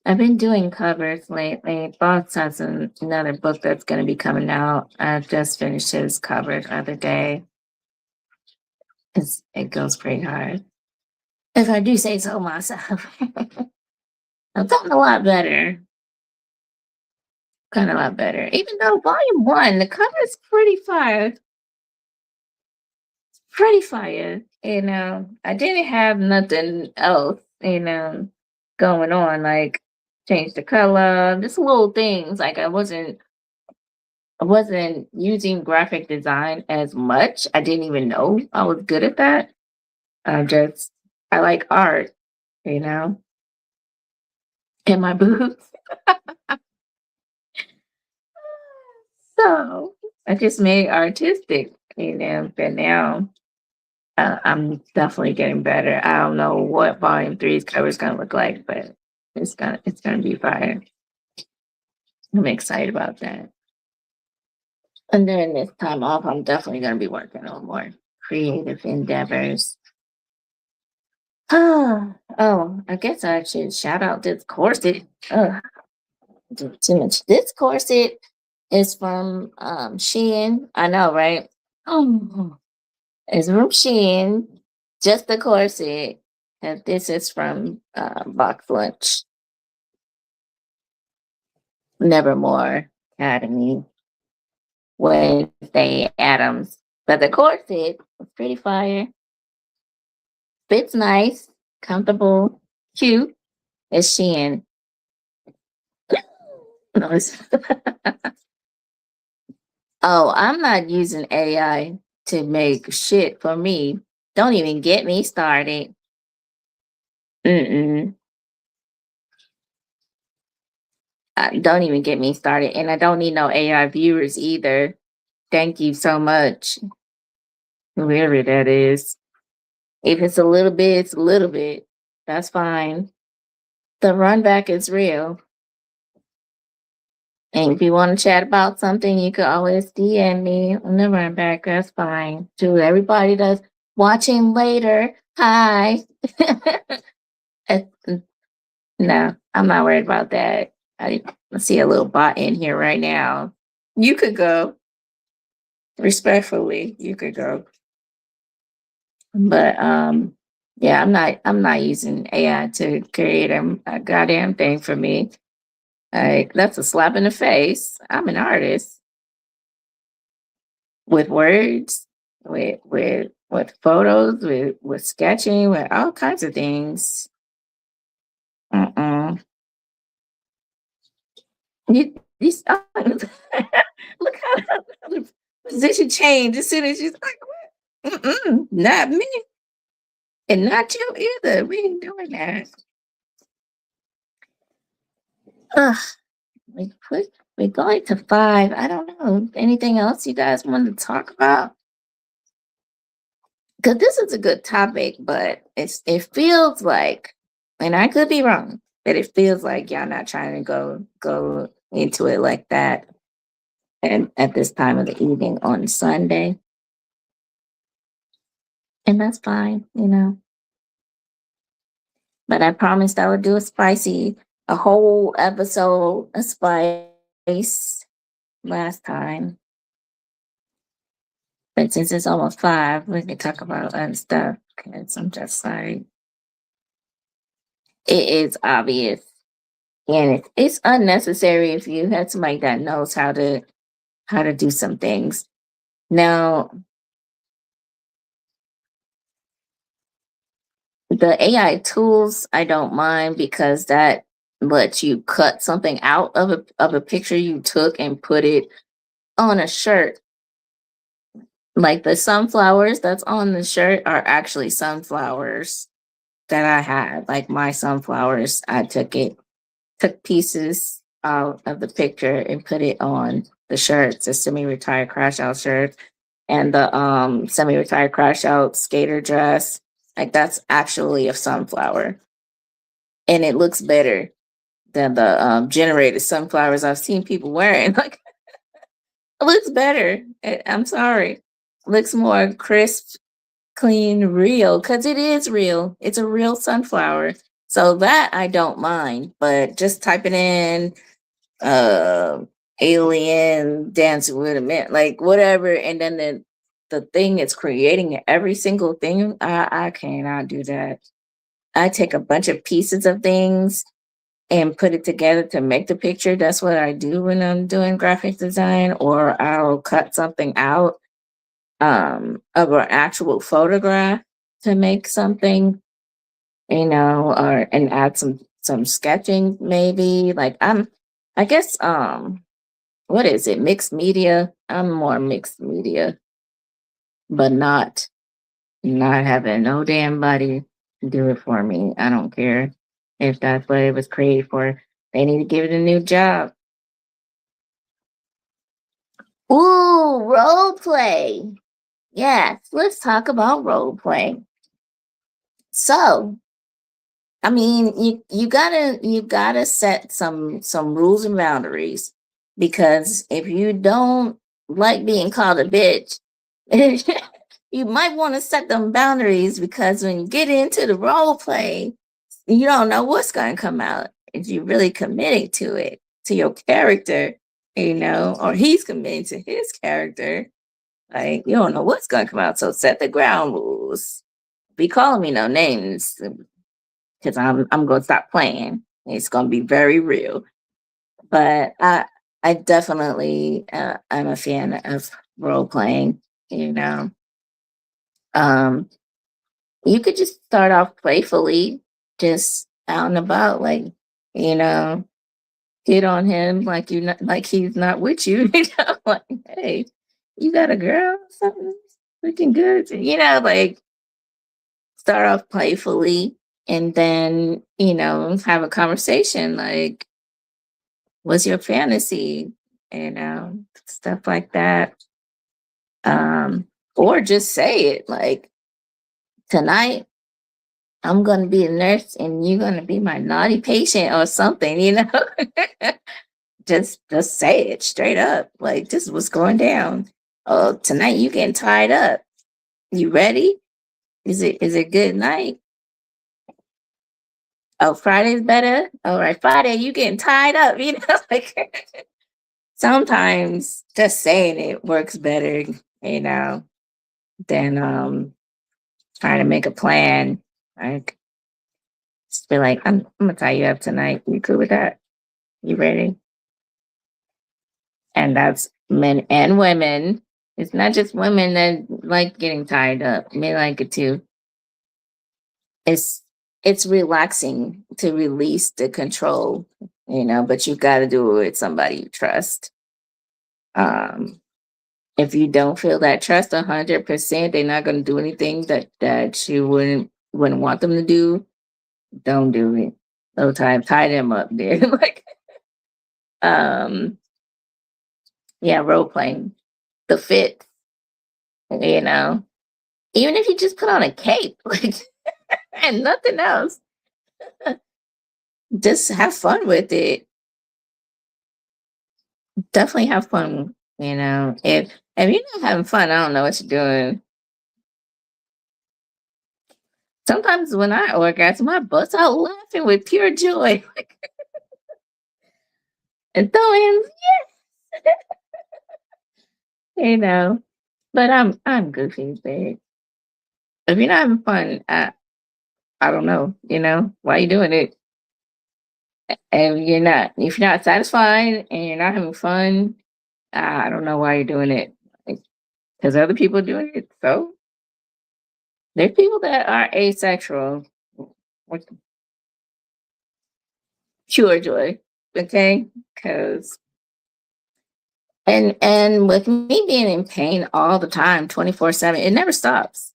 I've been doing covers lately. Boss has another book that's going to be coming out. I just finished his cover the other day. It goes pretty hard. If I do say so myself. I've gotten a lot better. Gotten a lot better. Even though volume 1, the cover is pretty fire. Pretty fire. I didn't have nothing else, going on, like change the color, just little things. Like I wasn't using graphic design as much. I didn't even know I was good at that. I like art, you know, in my boots. So I just made it artistic, but now I'm definitely getting better. I don't know what volume 3's cover is gonna look like, but it's gonna be fire. I'm excited about that. And during this time off, I'm definitely gonna be working on more creative endeavors. Oh, I guess I should shout out this corset. Too much. This corset is from Shein. I know, right? Oh, it's from Shein. Just the corset. And this is from Box Lunch. Nevermore Academy. Wednesday Adams. But the corset was pretty fire. Fits nice, comfortable, cute. It's Shein. No, oh, I'm not using AI to make shit for me. Don't even get me started. Mm-mm. Don't even get me started. And I don't need no AI viewers either. Thank you so much. Whoever that is. If it's a little bit, it's a little bit. That's fine. The run back is real. And if you want to chat about something, you can always DM me on the run back. That's fine. To everybody that's watching later, hi. No, I'm not worried about that. I see a little bot in here right now. You could go. Respectfully, you could go. But yeah, I'm not using AI to create a goddamn thing for me. Like that's a slap in the face. I'm an artist with words, with photos, with sketching, with all kinds of things. Uh-uh. You stop. Look how the position changed as soon as she's like, what? Mm-mm, not me. And not you either. We ain't doing that. Ugh, we put we're going to five. I don't know. Anything else you guys want to talk about? Because this is a good topic, but it feels like, and I could be wrong, but it feels like y'all not trying to go into it like that and at this time of the evening on Sunday. And that's fine, you know. But I promised I would do a whole episode of spice last time. But since it's almost five, we can talk about other stuff. Because I'm just like, it is obvious. And it's unnecessary if you have somebody that knows how to do some things. Now, the AI tools I don't mind because that lets you cut something out of a picture you took and put it on a shirt. Like the sunflowers that's on the shirt are actually sunflowers that I had. Like my sunflowers, I took pieces out of the picture and put it on the shirts, the semi-retired crash out shirt and the semi-retired crash out skater dress. Like that's actually a sunflower. And it looks better than the generated sunflowers I've seen people wearing. Like it looks better. I'm sorry. It looks more crisp, clean, real, because it is real. It's a real sunflower. So that I don't mind. But just typing in uh alien dancing with a man, like whatever, and then the thing is creating every single thing. I cannot do that. I take a bunch of pieces of things and put it together to make the picture. That's what I do when I'm doing graphic design, or I'll cut something out of an actual photograph to make something, or and add some sketching maybe. Like I guess what is it? Mixed media. I'm more mixed media, but not having no damn body do it for me. I don't care if that's what it was created for. They need to give it a new job. Ooh, role play. Yes, let's talk about role play. So, I mean, you gotta set some rules and boundaries because if you don't like being called a bitch, you might want to set them boundaries because when you get into the role play, you don't know what's going to come out if you're really committing to it, to your character, or he's committing to his character. Like you don't know what's going to come out, so set the ground rules. Be calling me no names because I'm going to stop playing. It's going to be very real. But I definitely I'm a fan of role playing. You know, um, you could just start off playfully, just out and about, like you know, hit on him like you not like he's not with you. Like hey, you got a girl, something looking good, like start off playfully and then have a conversation like what's your fantasy, stuff like that. Or just say it like tonight I'm gonna be a nurse and you're gonna be my naughty patient or something. Just say it straight up. Like this is what's going down. Oh, tonight you getting tied up. You ready? Is it good night? Oh, Friday's better. All right, Friday you getting tied up. Like sometimes just saying it works better, than trying to make a plan. Like, just be like, I'm gonna tie you up tonight. You cool with that? You ready? And that's men and women. It's not just women that like getting tied up. Men like it too. It's it's relaxing to release the control, but you got to do it with somebody you trust. Um, if you don't feel that trust 100%, they're not going to do anything that you wouldn't want them to do. Don't do it. No time. Tie them up there. Like, um, yeah, role playing. The fit, you know. Even if you just put on a cape, like, and nothing else, just have fun with it. Definitely have fun. If you're not having fun, I don't know what you're doing. Sometimes when I orgasm, I bust out laughing with pure joy, like, and throwing, you know. But I'm goofy, babe. If you're not having fun, I don't know. Why you doing it? And if you're not satisfied and you're not having fun, I don't know why you're doing it. Because other people doing it, so there's people that are asexual with pure joy, okay? Because and with me being in pain all the time, 24/7, it never stops.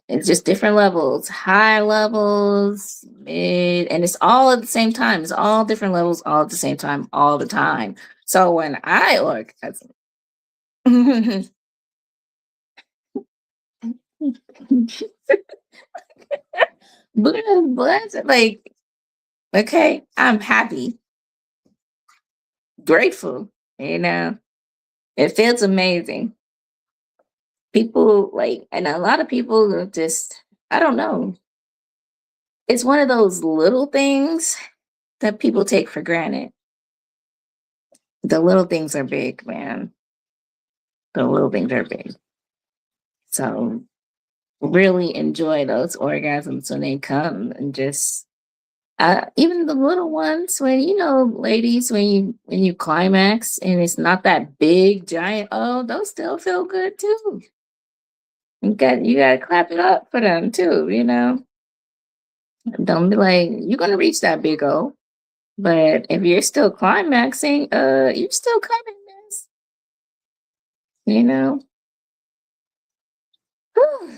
It's just different levels, high levels, mid, and it's all at the same time. It's all different levels, all at the same time, all the time. So when I orgasm, like, okay, I'm happy, grateful, you know. It feels amazing. People like, and a lot of people are just, I don't know. It's one of those little things that people take for granted. The little things are big, man. The little things are big. So really enjoy those orgasms when they come, and just even the little ones, when ladies, when you climax and it's not that big giant, oh, those still feel good too. You got to clap it up for them too. Don't be like, you're gonna reach that big O. But if you're still climaxing, you're still coming, this, you know. Whew,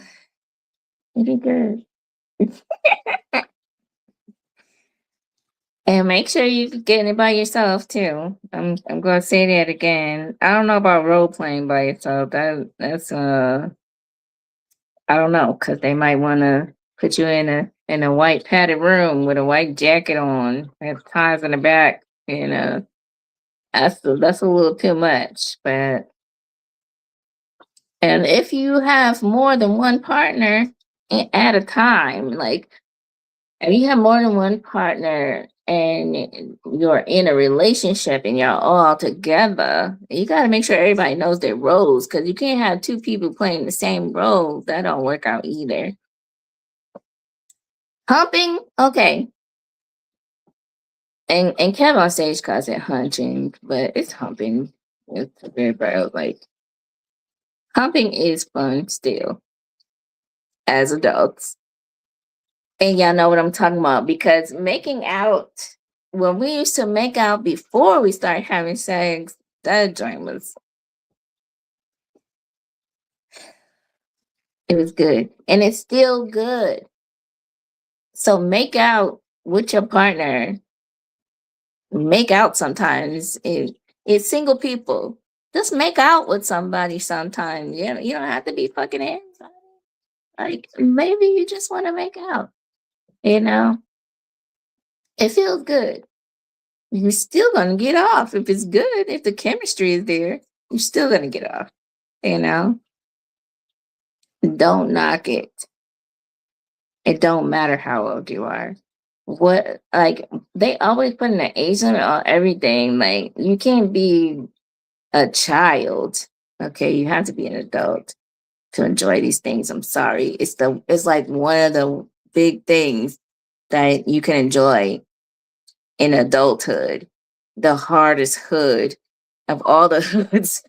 pretty good. And make sure you get it by yourself too. I'm gonna say that again. I don't know about role playing by yourself. That's I don't know, because they might want to put you in a white padded room with a white jacket on, have ties in the back. That's a little too much. But and if you have more than one partner at a time, like if you have more than one partner and you're in a relationship and you're all together, you got to make sure everybody knows their roles, because you can't have two people playing the same role. That don't work out either. Humping, okay. And Kevin on stage calls it hunching, but it's humping. It's very bad. Like, humping is fun still as adults. And y'all know what I'm talking about, because making out, when we used to make out before we started having sex, that joint it was good. And it's still good. So make out with your partner. Make out sometimes. It's single people. Just make out with somebody sometime. You don't have to be fucking anybody. Like, maybe you just want to make out. You know? It feels good. You're still gonna get off if it's good. If the chemistry is there, you're still gonna get off. You know? Don't knock it. It don't matter how old you are. What, like, they always put an age limit on everything. Like, you can't be a child. Okay, you have to be an adult. to enjoy these things. I'm sorry. It's like one of the big things that you can enjoy in adulthood. The hardest hood of all the hoods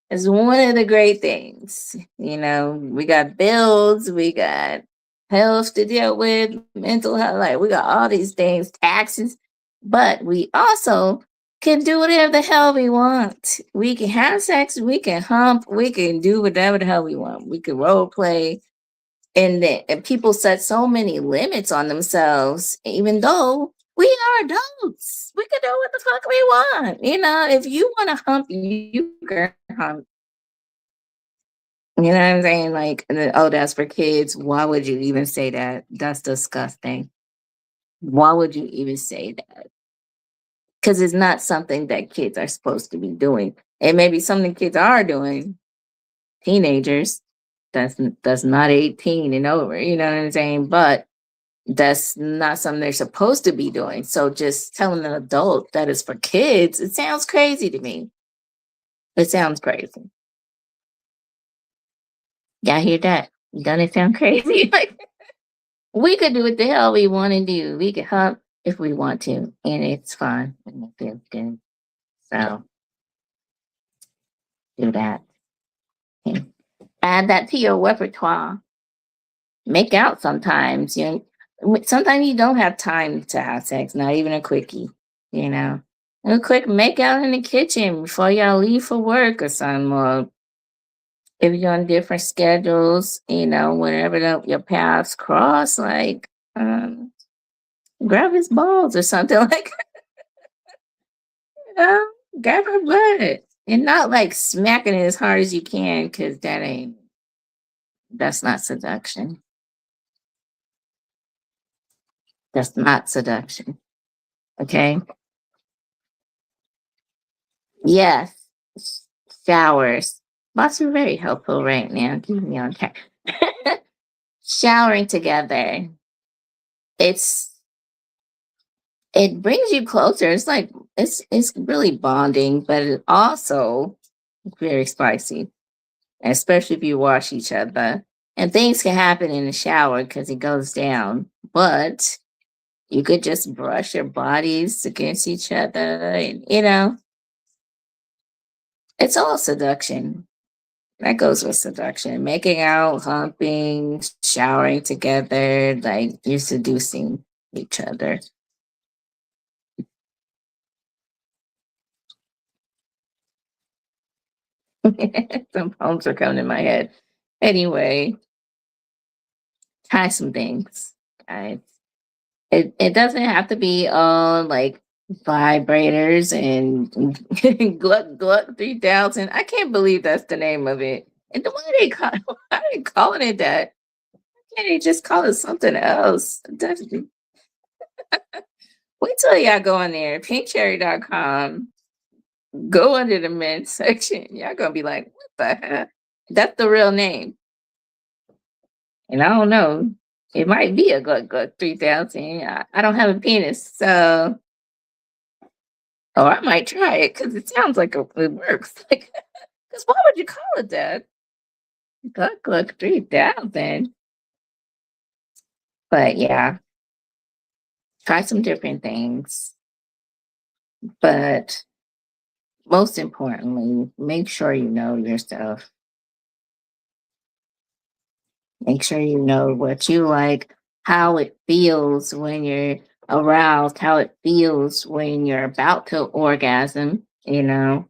is one of the great things. You know, we got bills, we got health to deal with, mental health, like we got all these things, taxes, but we also can do whatever the hell we want. We can have sex, we can hump, we can do whatever the hell we want. We can role play. And people set so many limits on themselves, even though we are adults. We can do what the fuck we want. You know, if you want to hump, you can hump. You know what I'm saying? Like, oh, that's for kids. Why would you even say that? That's disgusting. Why would you even say that? Because it's not something that kids are supposed to be doing. It may be something kids are doing, teenagers. That's not 18 and over. You know what I'm saying? But that's not something they're supposed to be doing. So just telling an adult that it's for kids, it sounds crazy to me. It sounds crazy. Y'all hear that? Doesn't it sound crazy? Like, we could do what the hell we want to do. We could hump if we want to, and it's fun and it feels good. So do that. Okay. Add that to your repertoire. Make out sometimes. You know, sometimes you don't have time to have sex. Not even a quickie. You know, a quick make out in the kitchen before y'all leave for work or something. Or if you're on different schedules, you know, whenever your paths cross, like grab his balls or something like know, grab her butt and not like smacking it as hard as you can because that's not seduction. That's not seduction. Okay. Yes. Showers. Bots are very helpful right now. Keep me on track. Showering together. It's it brings you closer. It's like it's really bonding, but it also very spicy, especially if you wash each other. And things can happen in the shower because it goes down. But you could just brush your bodies against each other. And, you know, it's all seduction. That goes with seduction. Making out, humping, showering together, like you're seducing each other. Some poems are coming in my head. Anyway, try some things, guys. It doesn't have to be all like vibrators and gluck gluck 3000. I can't believe that's the name of it. And why why are they calling it that? Why can't they just call it something else? Definitely. Wait till y'all go in there, pinkcherry.com, go under the men's section. Y'all gonna be like, what the heck? That's the real name. And I don't know. It might be a gluck gluck 3000. I don't have a penis, so oh, I might try it because it sounds like it works. Like, because why would you call it that? Gluck Gluck 3000. But yeah, try some different things. But most importantly, make sure you know yourself. Make sure you know what you like, how it feels when you're aroused, how it feels when you're about to orgasm, you know.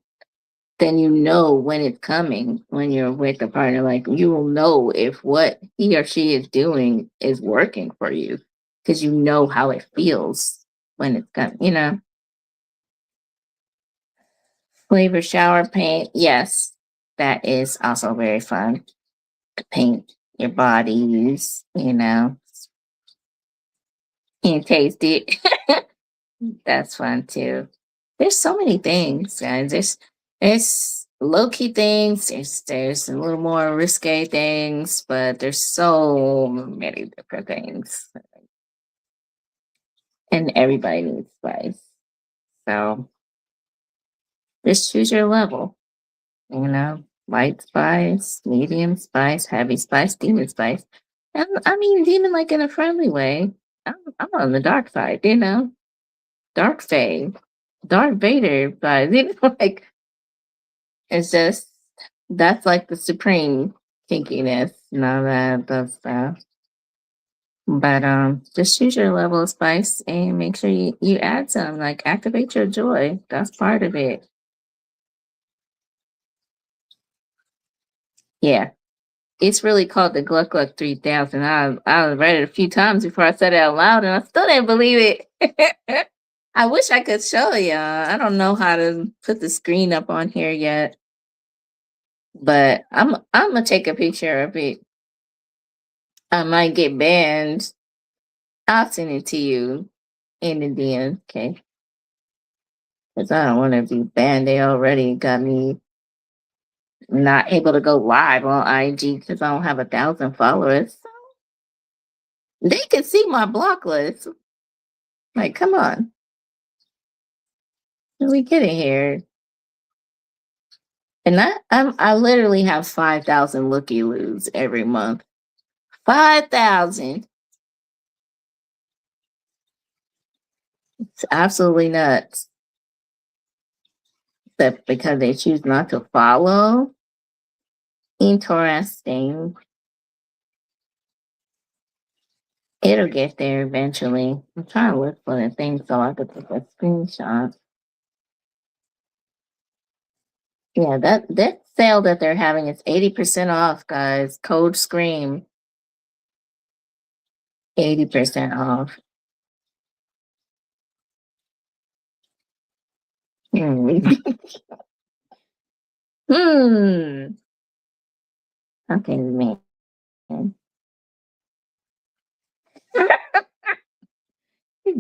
Then you know when it's coming when you're with a partner. Like you will know if what he or she is doing is working for you because you know how it feels when it's coming, you know. Flavor shower paint, yes, that is also very fun to paint your bodies, you know, and taste it. That's fun too. There's so many things, guys. There's low key things. There's a little more risque things, but there's so many different things, and everybody needs spice. So just choose your level. You know. light spice, medium spice, heavy spice, demon spice. And I mean demon like in a friendly way. I'm on the dark side, you know? Dark Fae, Darth Vader vibes. You know, like it's just that's like the supreme kinkiness and all that stuff. But just choose your level of spice and make sure you add some, like activate your joy. That's part of it. Yeah. It's really called the Gluck Gluck 3000. I read it a few times before I said it out loud and I still didn't believe it. I wish I could show you. I don't know how to put the screen up on here yet. But I'm gonna take a picture of it. I might get banned. I'll send it to you in the DM, okay? Because I don't want to be banned. They already got me not able to go live on IG because I don't have 1,000 followers. They can see my block list. Like, come on. What are we getting here? And I literally have 5,000 looky loos every month. 5,000. It's absolutely nuts. But because they choose not to follow, interesting. It'll get there eventually. I'm trying to look for the thing so I could take a screenshot. Yeah, that sale that they're having is 80% off, guys. Code Scream. 80% off. Hmm. Okay, man.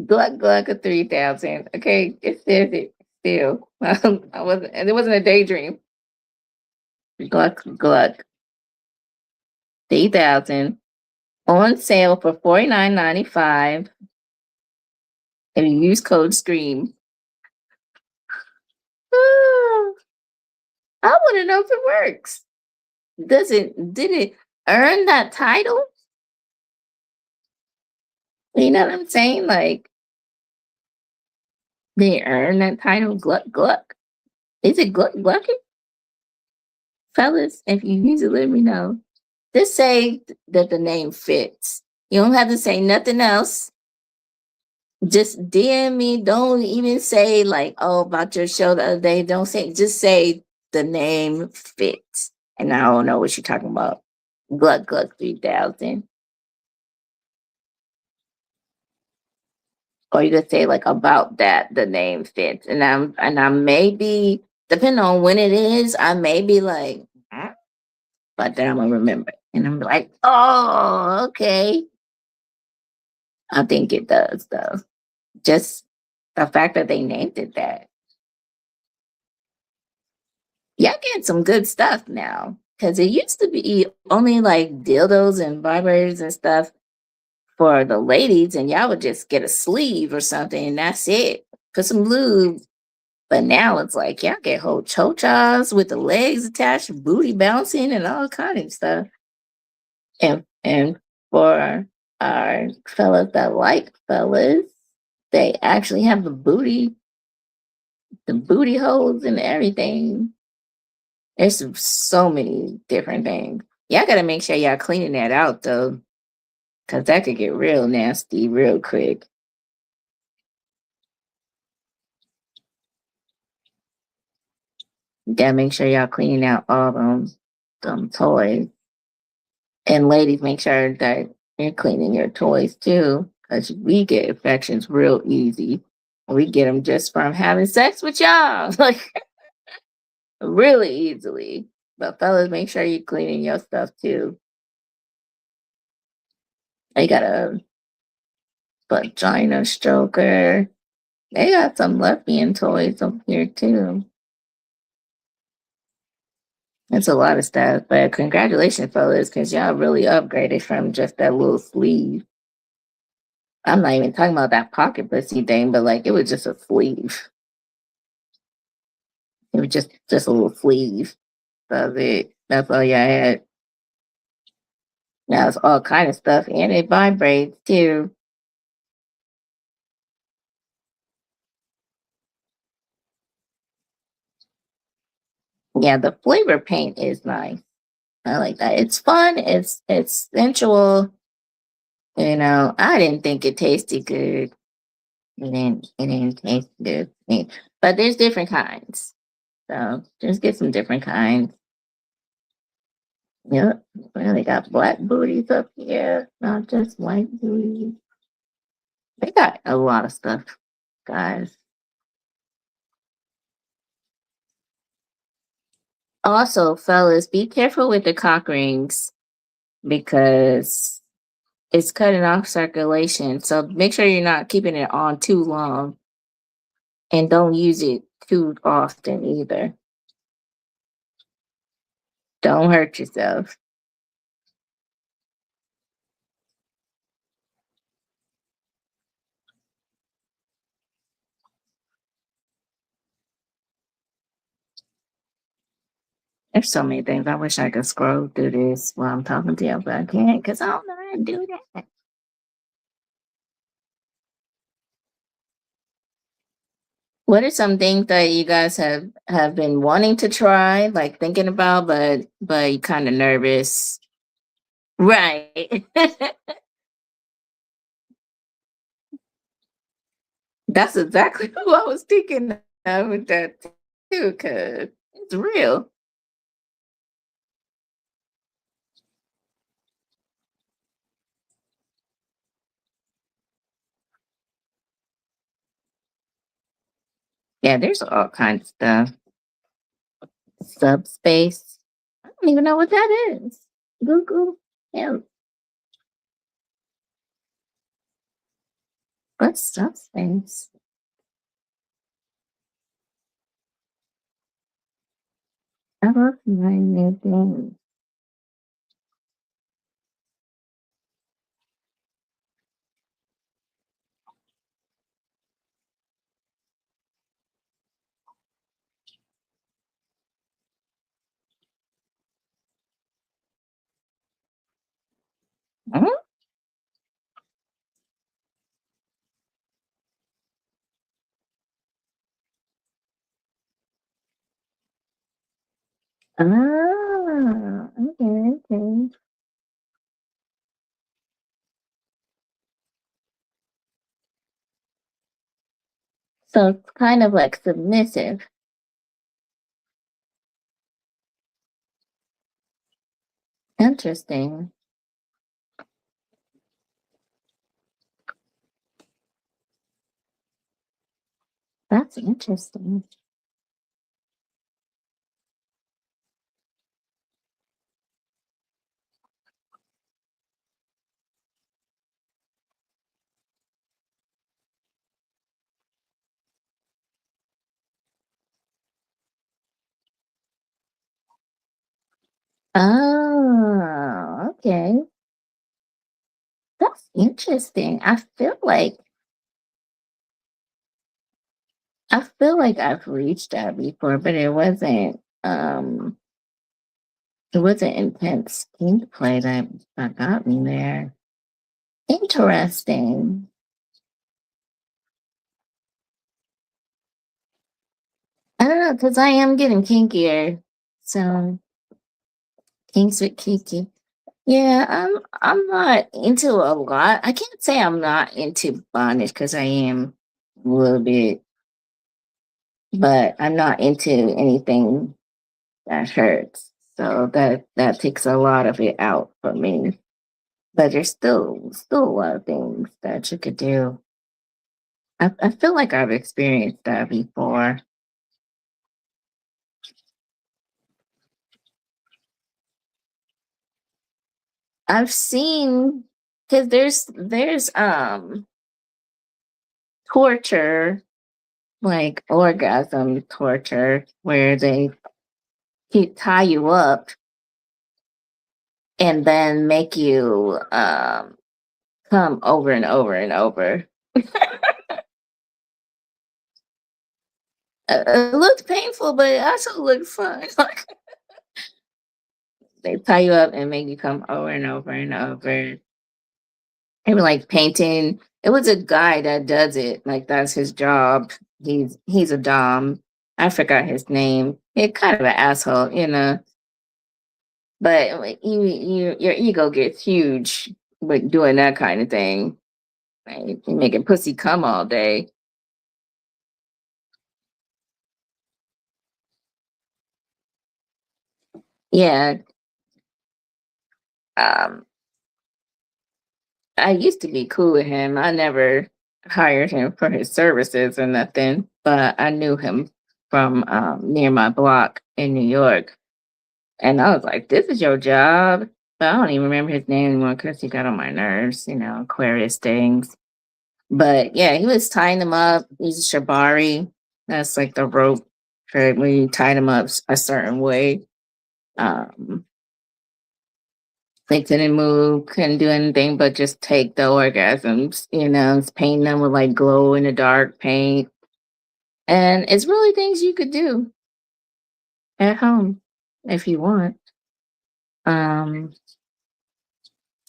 Gluck Gluck of 3,000. Okay, it says it still. I wasn't, and it wasn't a daydream. Gluck Gluck 3,000 on sale for $49.95. If you use code STREAM. I want to know if it works. Did it earn that title? You know what I'm saying? Like, they earn that title, Gluck Gluck. Is it Gluck Glucky? Fellas, if you use it, let me know. Just say that the name fits. You don't have to say nothing else. Just DM me. Don't even say like, oh, about your show the other day. Don't say, just say the name fits. And I don't know what you're talking about. Gluck Gluck 3000. Or you could say like about that the name fits. And I may be, depending on when it is, I may be like, "Huh?" But then I'm gonna remember. And I'm like, oh, okay. I think it does though. Just the fact that they named it that. Y'all getting some good stuff now. Cause it used to be only like dildos and vibrators and stuff for the ladies, and y'all would just get a sleeve or something, and that's it. Put some lube. But now it's like y'all get whole chochas with the legs attached, booty bouncing, and all kind of stuff. And for our fellas that like fellas, they actually have the booty holes and everything. There's so many different things. Y'all gotta make sure y'all cleaning that out though, cause that could get real nasty real quick. You gotta make sure y'all cleaning out all them toys. And ladies, make sure that you're cleaning your toys too, because we get infections real easy. We get them just from having sex with y'all, like really easily. But fellas, make sure you're cleaning your stuff too. They got a vagina stroker. They got some lesbian toys up here too. It's a lot of stuff, but congratulations, fellas, because y'all really upgraded from just that little sleeve. I'm not even talking about that pocket pussy thing, but like it was just a sleeve. It was just a little sleeve. That's it. That's all y'all had. Now it's all kind of stuff, and it vibrates too. Yeah, the flavor paint is nice. I like that. It's fun. It's sensual. You know, I didn't think it tasted good. It didn't taste good to me. But there's different kinds. So just get some different kinds. Yep. Well, they got black booties up here, not just white booties. They got a lot of stuff, guys. Also, fellas, be careful with the cock rings because it's cutting off circulation. So make sure you're not keeping it on too long and don't use it too often either. Don't hurt yourself. There's so many things. I wish I could scroll through this while I'm talking to you, but I can't because I don't know how to do that. What are some things that you guys have been wanting to try, like thinking about, but you kind of nervous? Right. That's exactly who I was thinking of with that too, because it's real. Yeah, there's all kinds of stuff. Subspace. I don't even know what that is. Google. Yeah, what's subspace? I love my new thing. Mhm. Ah, okay, okay. So it's kind of like submissive. Interesting. That's interesting. Oh, okay. That's interesting. I feel like I've reached that before, but it wasn't intense gameplay that got me there. Interesting. I don't know, because I am getting kinkier. So kinks with kiki. Yeah, I'm not into a lot. I can't say I'm not into bondage because I am a little bit, but I'm not into anything that hurts. So that takes a lot of it out for me. But there's still a lot of things that you could do. I feel like I've experienced that before. I've seen because there's torture, like orgasm torture, where they tie you up and then make you come over and over and over. It looked painful, but it also looked fun. They tie you up and make you come over and over and over. Even like painting. It was a guy that does it. Like that's his job. He's a dom. I forgot his name. He's kind of an asshole, you know. But like, your ego gets huge with doing that kind of thing. Like, you making pussy come all day. Yeah. Um, I used to be cool with him. I never hired him for his services or nothing, but I knew him from near my block in New York. And I was like, this is your job. But I don't even remember his name anymore because he got on my nerves, you know, Aquarius things. But yeah, he was tying them up. He's a shibari. That's like the rope for when you tie them up a certain way. Um, they couldn't move, couldn't do anything but just take the orgasms, you know, paint them with like glow in the dark paint. And it's really things you could do at home if you want. Um,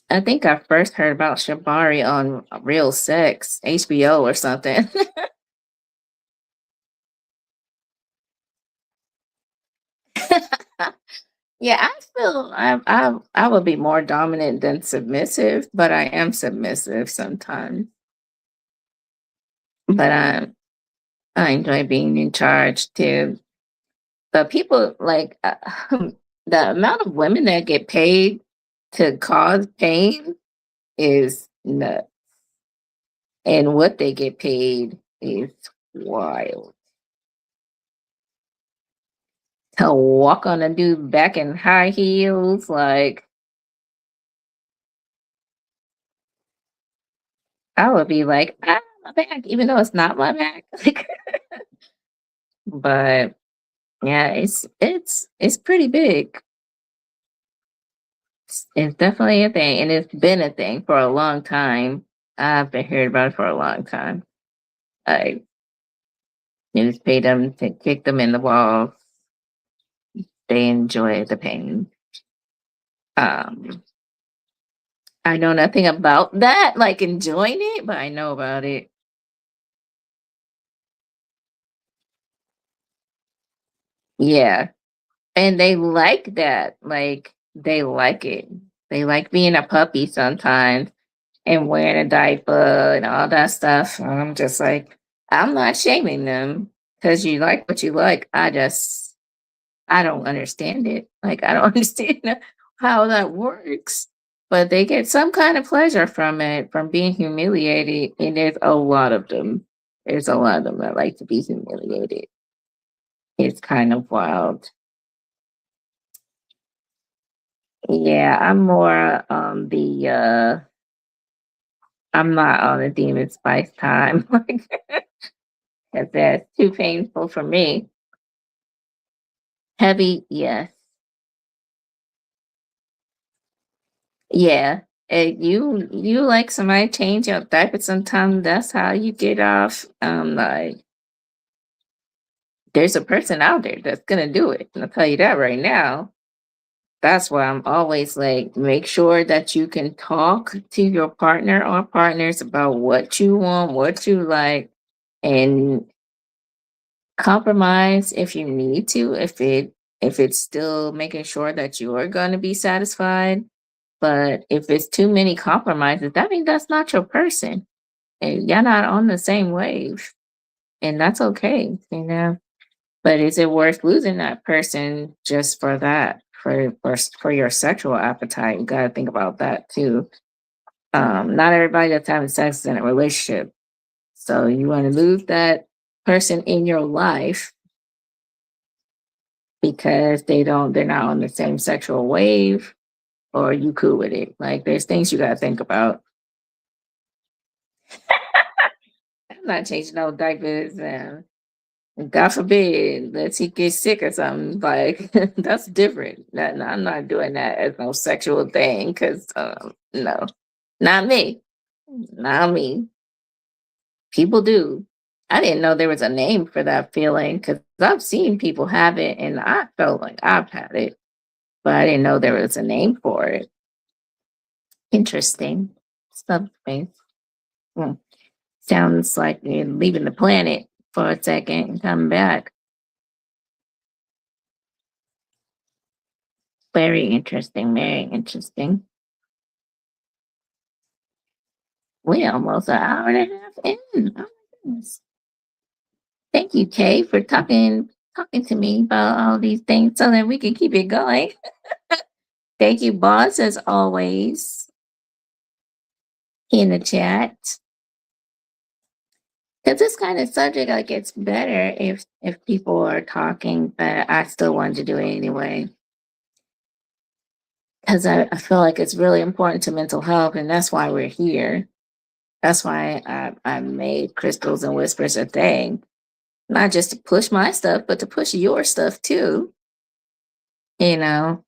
I think I first heard about Shibari on Real Sex, HBO or something. Yeah, I feel I would be more dominant than submissive, but I am submissive sometimes. But I enjoy being in charge too. But people like the amount of women that get paid to cause pain is nuts, and what they get paid is wild. To walk on a dude back in high heels, like I would be like, ah, my back, even though it's not my back. Like, but yeah, it's pretty big. It's definitely a thing, and it's been a thing for a long time. I've been hearing about it for a long time. I just pay them to kick them in the wall. They enjoy the pain. Um, I know nothing about that, like enjoying it, but I know about it. Yeah, and they like that. Like they like it. They like being a puppy sometimes and wearing a diaper and all that stuff. And I'm just like, I'm not shaming them because you like what you like. I don't understand it. Like I don't understand how that works. But they get some kind of pleasure from it, from being humiliated. And there's a lot of them. There's a lot of them that like to be humiliated. It's kind of wild. Yeah, I'm more on the I'm not on the demon spice time. Like 'cause that's too painful for me. Heavy, yes. Yeah. You like somebody change your diaper sometimes, that's how you get off. Like there's a person out there that's gonna do it. And I'll tell you that right now. That's why I'm always like, make sure that you can talk to your partner or partners about what you want, what you like, and compromise if you need to, if it's still making sure that you are going to be satisfied. But if it's too many compromises, that means that's not your person, and you're not on the same wave, and that's okay, you know. But is it worth losing that person just for that, for your sexual appetite? You got to think about that too. Not everybody that's having sex is in a relationship, so you want to lose that person in your life because they're not on the same sexual wave, or you cool with it. Like there's things you gotta think about. I'm not changing no diapers and God forbid let's he get sick or something. Like that's different. I'm not doing that as no sexual thing because no. Not me. Not me. People do. I didn't know there was a name for that feeling because I've seen people have it and I felt like I've had it. but I didn't know there was a name for it. Interesting. Subspace. Hmm. Sounds like you're leaving the planet for a second and coming back. Very interesting. Very interesting. We almost an hour and a half in. Oh my goodness. Thank you, Kay, for talking to me about all these things so that we can keep it going. Thank you, boss, as always, in the chat. Because this kind of subject, like, it's better if people are talking, but I still wanted to do it anyway. Because I feel like it's really important to mental health, and that's why we're here. That's why I made Crystals and Whispers a thing. Not just to push my stuff, but to push your stuff too. You know,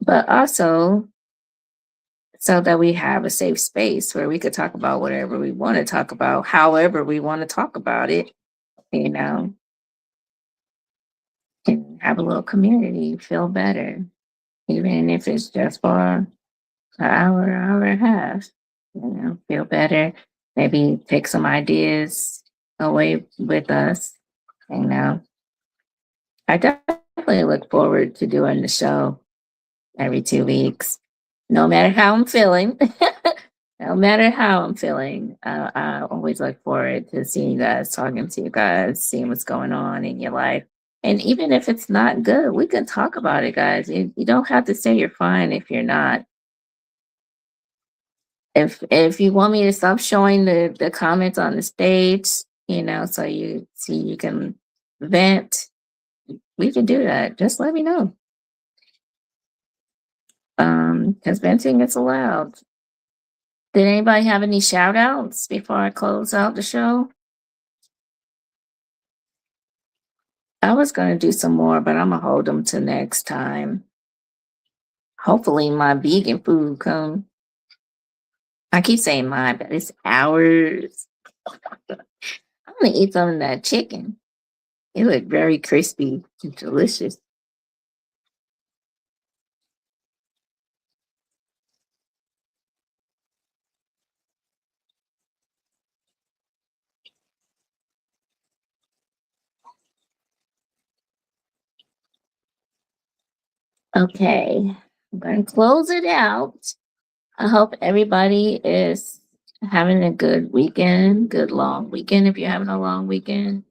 but also so that we have a safe space where we could talk about whatever we want to talk about, however we want to talk about it, you know, and have a little community, feel better, even if it's just for an hour and a half, feel better, maybe take some ideas away with us, I definitely look forward to doing the show every 2 weeks, no matter how I'm feeling. No matter how I'm feeling, I always look forward to seeing you guys, talking to you guys, seeing what's going on in your life. And even if it's not good, we can talk about it, guys. You don't have to say you're fine if you're not. If you want me to stop showing the comments on the stage, so you can vent, we can do that. Just let me know. Because venting is allowed. Did anybody have any shout outs before I close out the show? I was going to do some more, but I'm going to hold them to next time. Hopefully my vegan food come. I keep saying mine, but it's ours. I'm going to eat some of that chicken. It looked very crispy and delicious. Okay, I'm going to close it out. I hope everybody is having a good weekend, good long weekend if you're having a long weekend.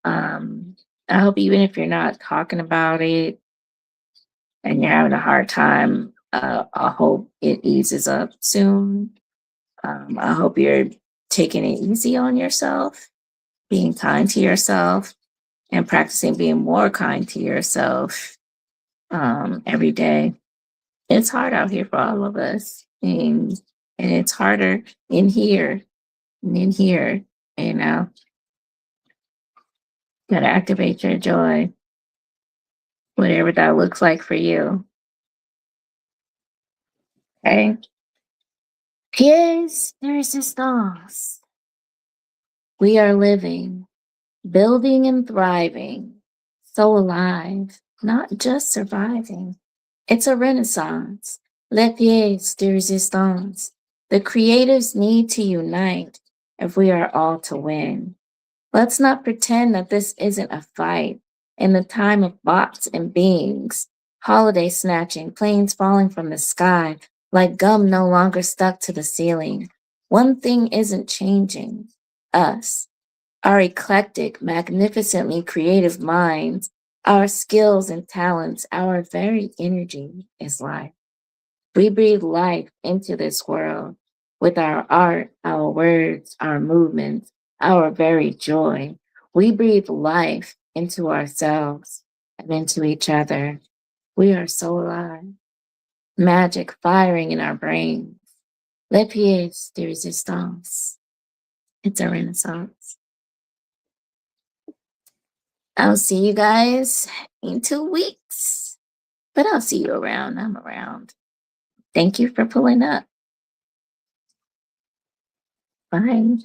I hope even if you're not talking about it and you're having a hard time, I hope it eases up soon. I hope you're taking it easy on yourself, being kind to yourself, and practicing being more kind to yourself every day. It's hard out here for all of us, and it's harder in here and in here. Gotta activate your joy, whatever that looks like for you. Okay. Pièce de résistance. We are living, building and thriving, so alive, not just surviving. It's a renaissance. Les pièces de résistance. The creatives need to unite if we are all to win. Let's not pretend that this isn't a fight. In the time of bots and beings, holiday snatching, planes falling from the sky, like gum no longer stuck to the ceiling. One thing isn't changing: us, our eclectic, magnificently creative minds, our skills and talents, our very energy is life. We breathe life into this world with our art, our words, our movements, our very joy. We breathe life into ourselves and into each other. We are so alive. Magic firing in our brains. Les pièces de résistance. It's a renaissance. I'll see you guys in 2 weeks, but I'll see you around. I'm around. Thank you for pulling up. Bye.